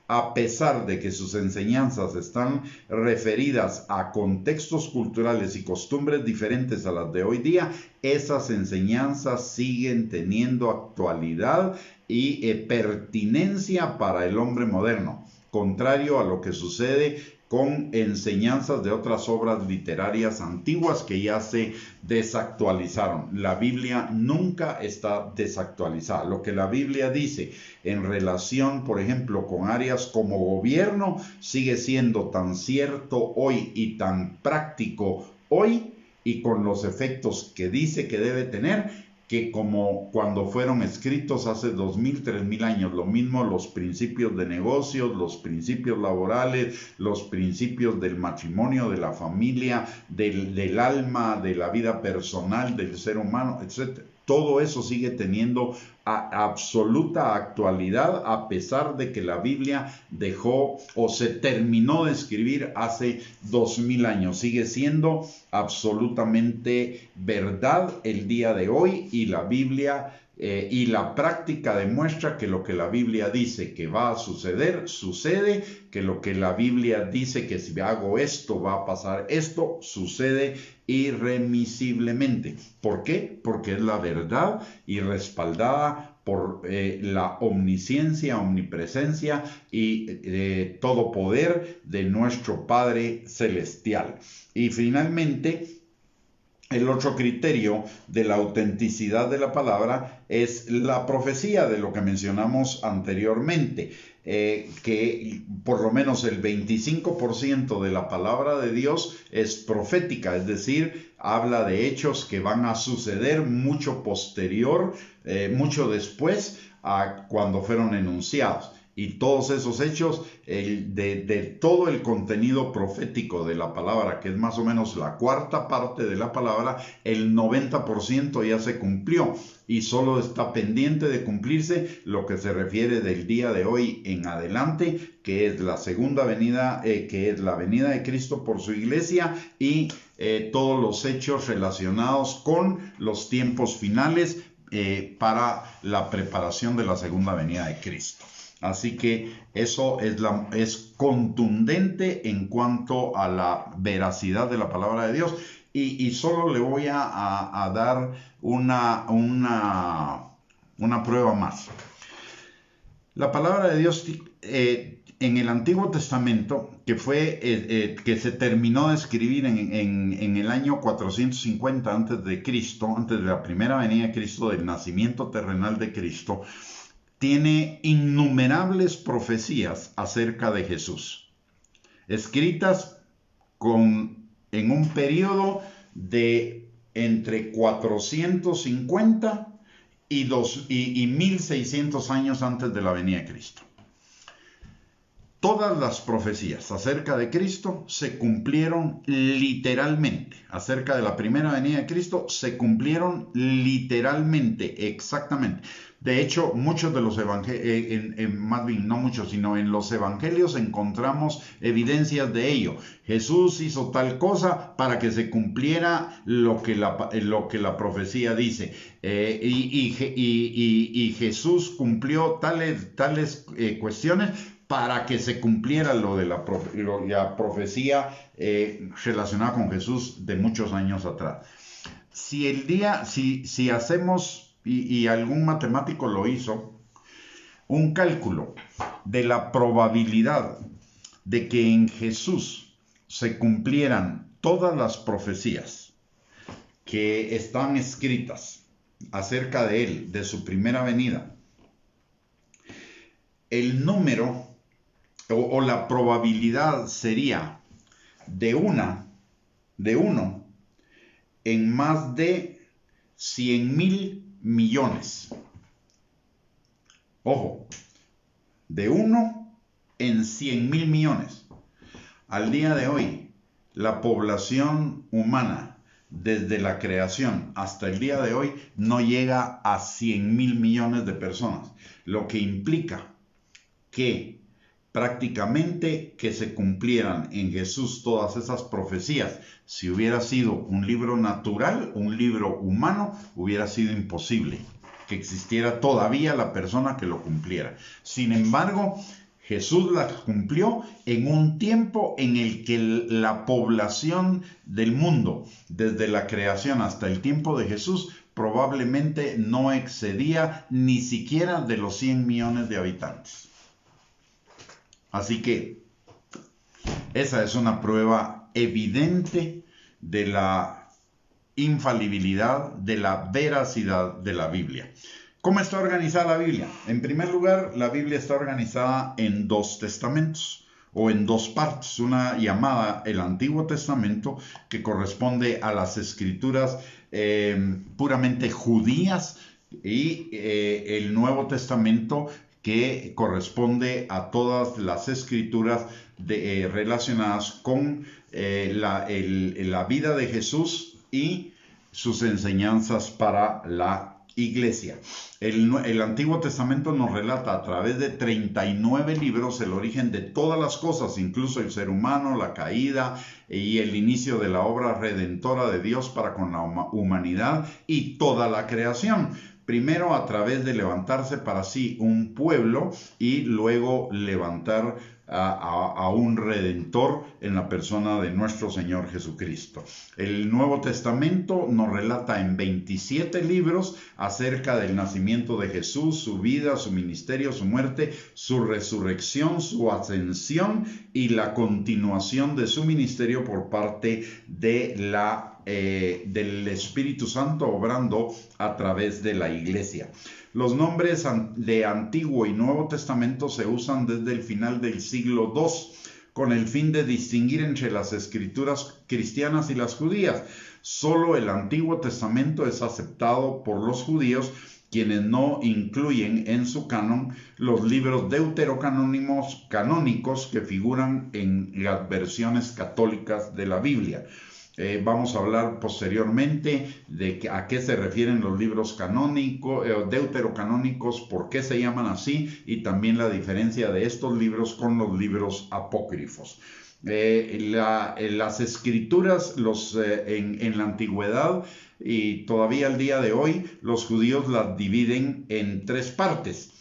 A pesar de que sus enseñanzas están referidas a contextos culturales y costumbres diferentes a las de hoy día, esas enseñanzas siguen teniendo actualidad y pertinencia para el hombre moderno, contrario a lo que sucede con enseñanzas de otras obras literarias antiguas que ya se desactualizaron. La Biblia nunca está desactualizada. Lo que la Biblia dice en relación, por ejemplo, con áreas como gobierno, sigue siendo tan cierto hoy y tan práctico hoy, y con los efectos que dice que debe tener, que como cuando fueron escritos hace 2000, 3000 años. Lo mismo los principios de negocios, los principios laborales, los principios del matrimonio, de la familia, del alma, de la vida personal del ser humano, etc. Todo eso sigue teniendo absoluta actualidad, a pesar de que la Biblia dejó o se terminó de escribir hace 2000 años. Sigue siendo absolutamente verdad el día de hoy, y la Biblia y la práctica demuestra que lo que la Biblia dice que va a suceder, sucede, que lo que la Biblia dice que si hago esto va a pasar esto, sucede irremisiblemente. ¿Por qué? Porque es la verdad y respaldada por la omnisciencia, omnipresencia y todo poder de nuestro Padre Celestial. Y finalmente, el otro criterio de la autenticidad de la palabra es la profecía, de lo que mencionamos anteriormente, que por lo menos el 25% de la palabra de Dios es profética, es decir, habla de hechos que van a suceder mucho posterior, mucho después a cuando fueron enunciados. Y todos esos hechos, de todo el contenido profético de la palabra, que es más o menos la cuarta parte de la palabra, el 90% ya se cumplió, y solo está pendiente de cumplirse lo que se refiere del día de hoy en adelante, que es la segunda venida, que es la venida de Cristo por su iglesia, y todos los hechos relacionados con los tiempos finales para la preparación de la segunda venida de Cristo. Así que eso es contundente en cuanto a la veracidad de la palabra de Dios. Y solo le voy a dar una prueba más. La palabra de Dios en el Antiguo Testamento, que se terminó de escribir en el año 450 antes de Cristo, antes de la primera venida de Cristo, del nacimiento terrenal de Cristo, tiene innumerables profecías acerca de Jesús, escritas en un periodo de entre 450 y 1600 años antes de la venida de Cristo. Todas las profecías acerca de Cristo se cumplieron literalmente. Acerca de la primera venida de Cristo se cumplieron literalmente, exactamente. De hecho, muchos de los evangelios, más bien no muchos, sino en los evangelios encontramos evidencias de ello. Jesús hizo tal cosa para que se cumpliera lo que la profecía dice. Y Jesús cumplió tales cuestiones para que se cumpliera lo de la profecía relacionada con Jesús de muchos años atrás. Si hacemos, y algún matemático lo hizo, un cálculo de la probabilidad de que en Jesús se cumplieran todas las profecías que están escritas acerca de él, de su primera venida, el número o la probabilidad sería de 1 en más de 100.000 millones. Ojo, de 1 en 100.000 millones. Al día de hoy, la población humana, desde la creación hasta el día de hoy, no llega a 100.000 millones de personas, lo que implica que prácticamente que se cumplieran en Jesús todas esas profecías. Si hubiera sido un libro natural, un libro humano, hubiera sido imposible que existiera todavía la persona que lo cumpliera. Sin embargo, Jesús las cumplió en un tiempo en el que la población del mundo, desde la creación hasta el tiempo de Jesús, probablemente no excedía ni siquiera de los 100 millones de habitantes. Así que esa es una prueba evidente de la infalibilidad, de la veracidad de la Biblia. ¿Cómo está organizada la Biblia? En primer lugar, la Biblia está organizada en 2 testamentos o en 2 partes. Una llamada el Antiguo Testamento, que corresponde a las escrituras puramente judías, y el Nuevo Testamento, que corresponde a todas las escrituras relacionadas con la vida de Jesús y sus enseñanzas para la iglesia. El Antiguo Testamento nos relata a través de 39 libros el origen de todas las cosas, incluso el ser humano, la caída y el inicio de la obra redentora de Dios para con la humanidad y toda la creación. Primero a través de levantarse para sí un pueblo y luego levantar a un redentor en la persona de nuestro Señor Jesucristo. El Nuevo Testamento nos relata en 27 libros acerca del nacimiento de Jesús, su vida, su ministerio, su muerte, su resurrección, su ascensión y la continuación de su ministerio por parte de del Espíritu Santo obrando a través de la iglesia. Los nombres de Antiguo y Nuevo Testamento se usan desde el final del siglo II con el fin de distinguir entre las escrituras cristianas y las judías. Solo el Antiguo Testamento es aceptado por los judíos, quienes no incluyen en su canon los libros deuterocanónicos que figuran en las versiones católicas de la Biblia. Vamos a hablar posteriormente de a qué se refieren los libros canónicos, deuterocanónicos, por qué se llaman así y también la diferencia de estos libros con los libros apócrifos. Las escrituras en la antigüedad y todavía al día de hoy los judíos las dividen en 3 partes.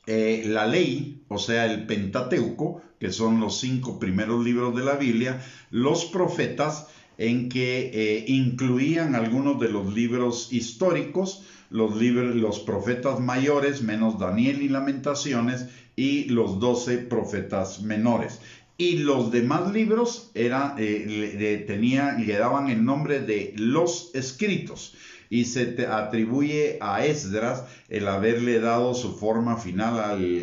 La ley, o sea el Pentateuco, que son los 5 primeros libros de la Biblia, los profetas, en que incluían algunos de los libros históricos, los profetas mayores, menos Daniel y Lamentaciones, y los 12 profetas menores. Y los demás libros le daban el nombre de los escritos. Y se atribuye a Esdras el haberle dado su forma final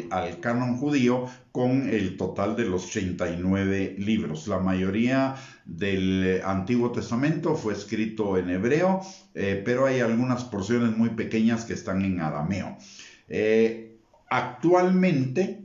al canon judío con el total de los 39 libros. La mayoría del Antiguo Testamento fue escrito en hebreo, pero hay algunas porciones muy pequeñas que están en arameo. Actualmente,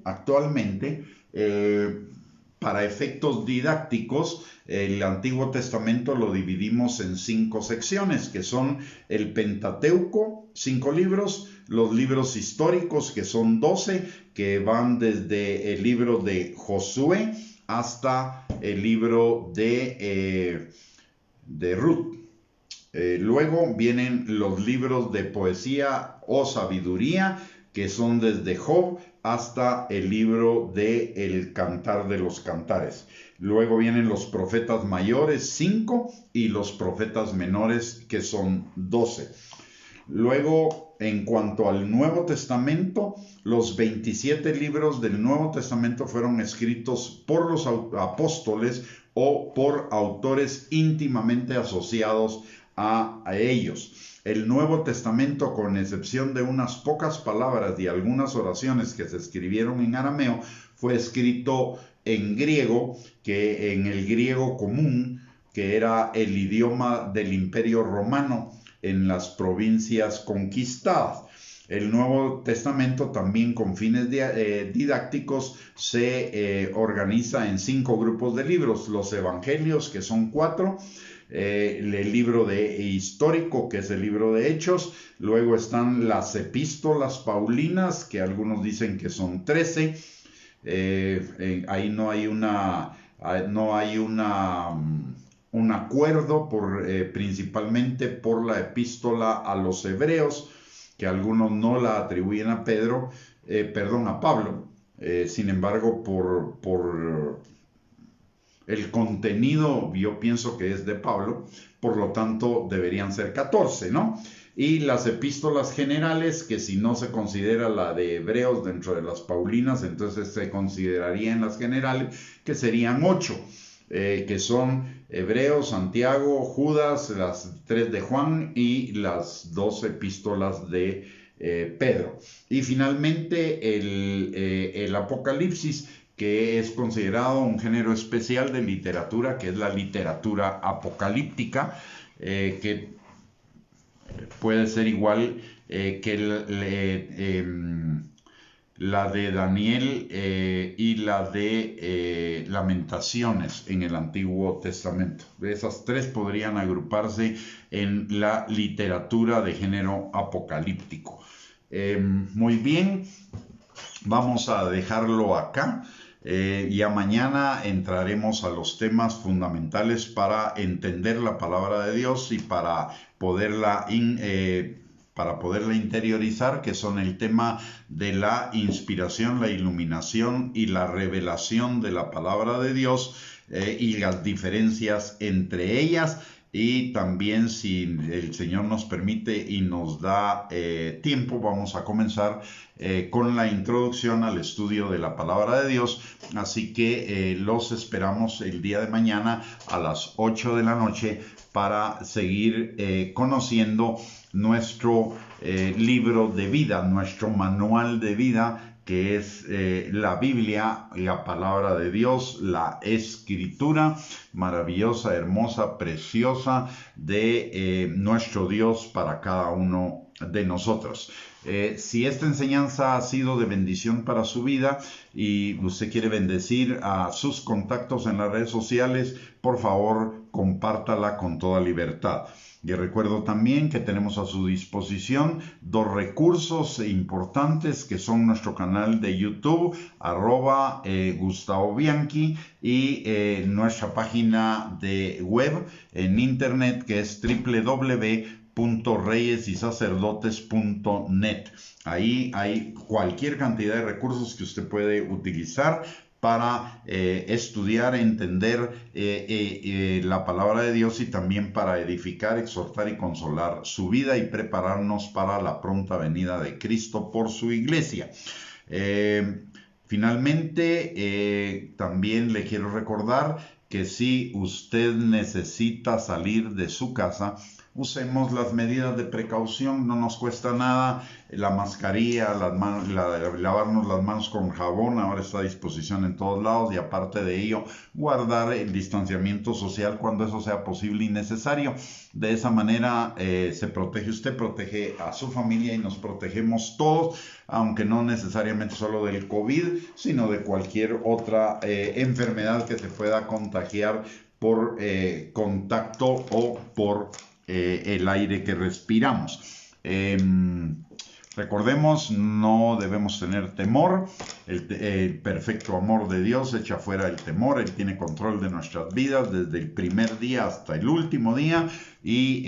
para efectos didácticos, el Antiguo Testamento lo dividimos en 5 secciones, que son el Pentateuco, 5 libros, los libros históricos, que son 12, que van desde el libro de Josué hasta el libro de Ruth. Luego vienen los libros de poesía o sabiduría, que son desde Job hasta el libro de El Cantar de los Cantares. Luego vienen los profetas mayores, 5, y los profetas menores, que son 12. Luego, en cuanto al Nuevo Testamento, los 27 libros del Nuevo Testamento fueron escritos por los apóstoles o por autores íntimamente asociados a ellos. El Nuevo Testamento, con excepción de unas pocas palabras y algunas oraciones que se escribieron en arameo, fue escrito en griego, que en el griego común, que era el idioma del Imperio Romano, en las provincias conquistadas. El Nuevo Testamento también con fines didácticos se organiza en 5 grupos de libros. Los Evangelios, que son 4, el libro histórico, que es el libro de Hechos, luego están las epístolas paulinas, que algunos dicen que son 13, ahí no hay un acuerdo principalmente por la epístola a los hebreos, que algunos no la atribuyen a Pablo. Sin embargo, por el contenido yo pienso que es de Pablo, por lo tanto deberían ser 14, ¿no? Y las epístolas generales, que si no se considera la de Hebreos dentro de las Paulinas, entonces se consideraría en las generales, que serían 8, que son Hebreos, Santiago, Judas, las 3 de Juan y las 2 epístolas de Pedro. Y finalmente el Apocalipsis, que es considerado un género especial de literatura, que es la literatura apocalíptica, que puede ser igual que la de Daniel y la de Lamentaciones en el Antiguo Testamento. Esas 3 podrían agruparse en la literatura de género apocalíptico. Muy bien, vamos a dejarlo acá. Ya mañana entraremos a los temas fundamentales para entender la palabra de Dios y para poderla interiorizar, que son el tema de la inspiración, la iluminación y la revelación de la palabra de Dios y las diferencias entre ellas. Y también, si el Señor nos permite y nos da tiempo, vamos a comenzar con la introducción al estudio de la palabra de Dios. Así que los esperamos el día de mañana a las 8 de la noche para seguir conociendo nuestro libro de vida, nuestro manual de vida, que es la Biblia, la palabra de Dios, la Escritura maravillosa, hermosa, preciosa de nuestro Dios para cada uno de nosotros. Si esta enseñanza ha sido de bendición para su vida y usted quiere bendecir a sus contactos en las redes sociales, por favor, compártala con toda libertad. Y recuerdo también que tenemos a su disposición 2 recursos importantes, que son nuestro canal de YouTube, @Gustavo Bianchi, y nuestra página de web en internet, que es www.reyesysacerdotes.net. Ahí hay cualquier cantidad de recursos que usted puede utilizar para estudiar, entender la palabra de Dios, y también para edificar, exhortar y consolar su vida y prepararnos para la pronta venida de Cristo por su iglesia. Finalmente, también le quiero recordar que si usted necesita salir de su casa, usemos las medidas de precaución, no nos cuesta nada. La mascarilla, lavarnos las manos con jabón, ahora está a disposición en todos lados, y aparte de ello, guardar el distanciamiento social cuando eso sea posible y necesario. De esa manera se protege usted, protege a su familia y nos protegemos todos, aunque no necesariamente solo del COVID, sino de cualquier otra enfermedad que se pueda contagiar por contacto o por el aire que respiramos. Recordemos, no debemos tener temor. El perfecto amor de Dios echa fuera el temor. Él tiene control de nuestras vidas desde el primer día hasta el último día, y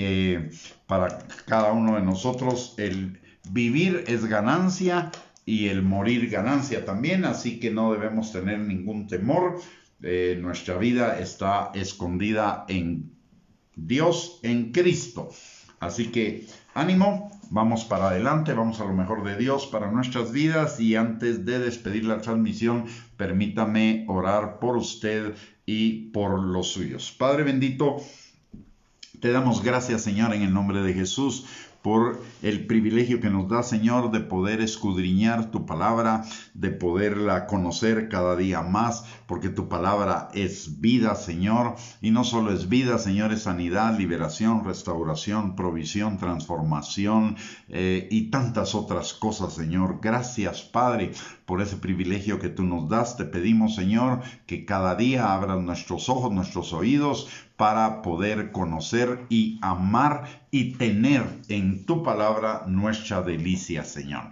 para cada uno de nosotros el vivir es ganancia y el morir ganancia también, así que no debemos tener ningún temor. Nuestra vida está escondida en Dios, en Cristo. Así que ánimo, vamos para adelante, vamos a lo mejor de Dios para nuestras vidas. Y antes de despedir la transmisión, permítame orar por usted y por los suyos. Padre bendito, te damos gracias, Señor, en el nombre de Jesús, por el privilegio que nos da, Señor, de poder escudriñar tu palabra, de poderla conocer cada día más, porque tu palabra es vida, Señor, y no solo es vida, Señor, es sanidad, liberación, restauración, provisión, transformación y tantas otras cosas, Señor. Gracias, Padre, por ese privilegio que tú nos das. Te pedimos, Señor, que cada día abras nuestros ojos, nuestros oídos, para poder conocer y amar y tener en tu palabra nuestra delicia, Señor.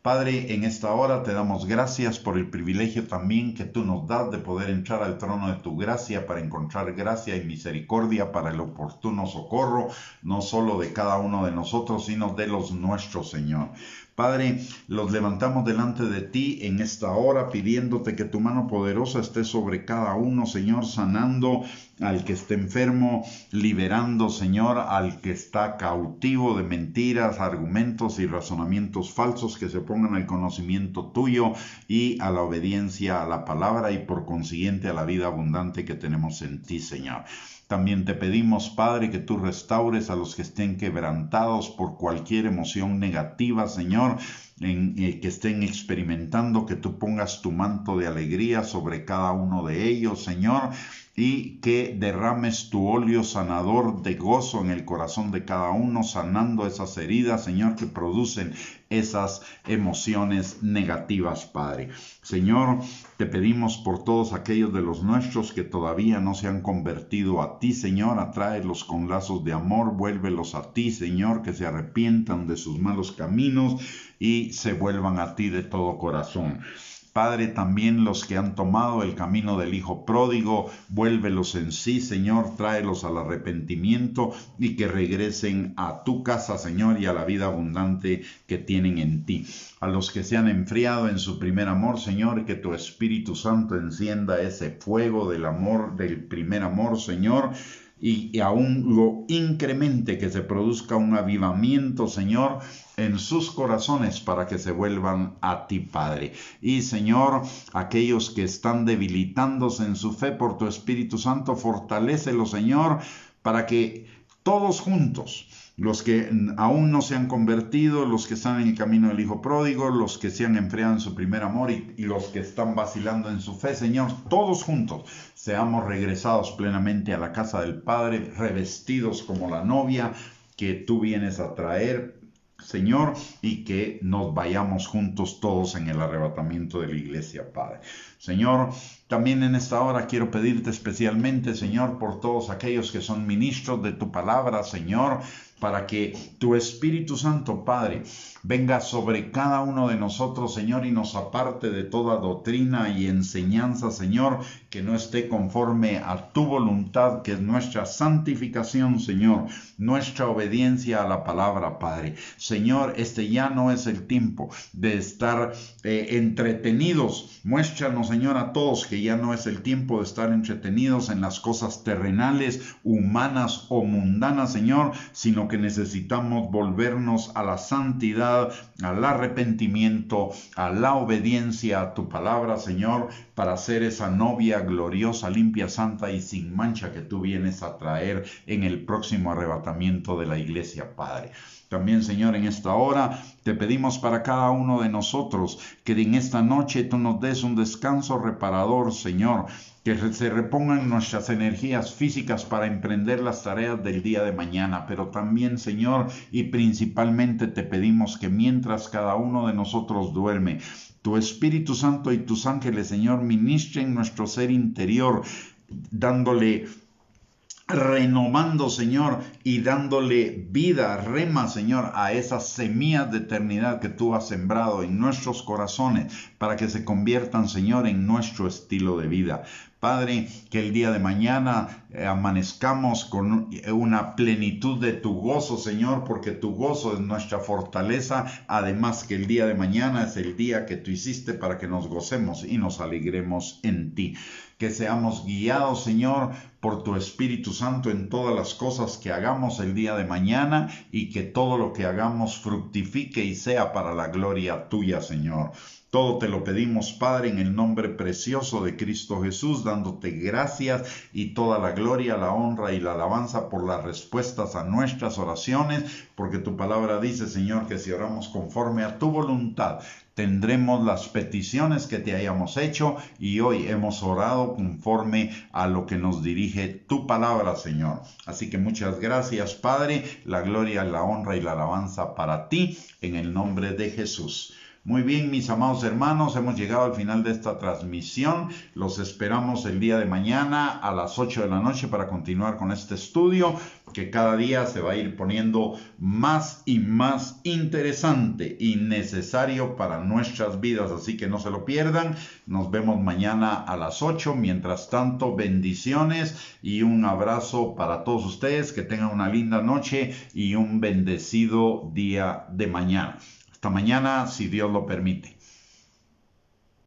Padre, en esta hora te damos gracias por el privilegio también que tú nos das de poder entrar al trono de tu gracia para encontrar gracia y misericordia para el oportuno socorro, no solo de cada uno de nosotros, sino de los nuestros, Señor. Padre, los levantamos delante de ti en esta hora, pidiéndote que tu mano poderosa esté sobre cada uno, Señor, sanando al que esté enfermo, liberando, Señor, al que está cautivo de mentiras, argumentos y razonamientos falsos, que se pongan al conocimiento tuyo y a la obediencia a la palabra y por consiguiente a la vida abundante que tenemos en ti, Señor. También te pedimos, Padre, que tú restaures a los que estén quebrantados por cualquier emoción negativa, Señor, que estén experimentando, que tú pongas tu manto de alegría sobre cada uno de ellos, Señor, y que derrames tu óleo sanador de gozo en el corazón de cada uno, sanando esas heridas, Señor, que producen esas emociones negativas, Padre. Señor, te pedimos por todos aquellos de los nuestros que todavía no se han convertido a ti, Señor, atráelos con lazos de amor, vuélvelos a ti, Señor, que se arrepientan de sus malos caminos y se vuelvan a ti de todo corazón. Padre, también los que han tomado el camino del Hijo pródigo, vuélvelos en sí, Señor, tráelos al arrepentimiento y que regresen a tu casa, Señor, y a la vida abundante que tienen en ti. A los que se han enfriado en su primer amor, Señor, que tu Espíritu Santo encienda ese fuego del amor, del primer amor, Señor, y aún lo incremente, que se produzca un avivamiento, Señor, en sus corazones para que se vuelvan a ti, Padre. Y, Señor, aquellos que están debilitándose en su fe por tu Espíritu Santo, fortalécelos, Señor, para que todos juntos, los que aún no se han convertido, los que están en el camino del Hijo pródigo, los que se han enfriado en su primer amor y los que están vacilando en su fe, Señor, todos juntos seamos regresados plenamente a la casa del Padre, revestidos como la novia que tú vienes a traer, Señor, y que nos vayamos juntos todos en el arrebatamiento de la iglesia, Padre. Señor, también en esta hora quiero pedirte especialmente, Señor, por todos aquellos que son ministros de tu palabra, Señor, para que tu Espíritu Santo, Padre, venga sobre cada uno de nosotros, Señor, y nos aparte de toda doctrina y enseñanza, Señor, que no esté conforme a tu voluntad, que es nuestra santificación, Señor, nuestra obediencia a la palabra, Padre. Señor, este ya no es el tiempo de estar entretenidos. Muéstranos, Señor, a todos que ya no es el tiempo de estar entretenidos en las cosas terrenales, humanas o mundanas, Señor, sino que necesitamos volvernos a la santidad, al arrepentimiento, a la obediencia a tu palabra, Señor, para ser esa novia gloriosa, limpia, santa y sin mancha que tú vienes a traer en el próximo arrebatamiento de la iglesia, Padre. También, Señor, en esta hora te pedimos para cada uno de nosotros que en esta noche tú nos des un descanso reparador, Señor, que se repongan nuestras energías físicas para emprender las tareas del día de mañana, pero también, Señor, y principalmente te pedimos que mientras cada uno de nosotros duerme, tu Espíritu Santo y tus ángeles, Señor, ministren nuestro ser interior, renovando, Señor, y dándole vida, rema, Señor, a esas semillas de eternidad que tú has sembrado en nuestros corazones para que se conviertan, Señor, en nuestro estilo de vida. Padre, que el día de mañana amanezcamos con una plenitud de tu gozo, Señor, porque tu gozo es nuestra fortaleza. Además que el día de mañana es el día que tú hiciste para que nos gocemos y nos alegremos en ti. Que seamos guiados, Señor, por tu Espíritu Santo en todas las cosas que hagamos el día de mañana y que todo lo que hagamos fructifique y sea para la gloria tuya, Señor. Todo te lo pedimos, Padre, en el nombre precioso de Cristo Jesús, dándote gracias y toda la gloria, la honra y la alabanza por las respuestas a nuestras oraciones, porque tu palabra dice, Señor, que si oramos conforme a tu voluntad, tendremos las peticiones que te hayamos hecho, y hoy hemos orado conforme a lo que nos dirige tu palabra, Señor. Así que muchas gracias, Padre, la gloria, la honra y la alabanza para ti, en el nombre de Jesús. Muy bien, mis amados hermanos, hemos llegado al final de esta transmisión. Los esperamos el día de mañana a las 8 de la noche para continuar con este estudio, que cada día se va a ir poniendo más y más interesante y necesario para nuestras vidas. Así que no se lo pierdan. Nos vemos mañana a las 8. Mientras tanto, bendiciones y un abrazo para todos ustedes. Que tengan una linda noche y un bendecido día de mañana. Hasta mañana, si Dios lo permite.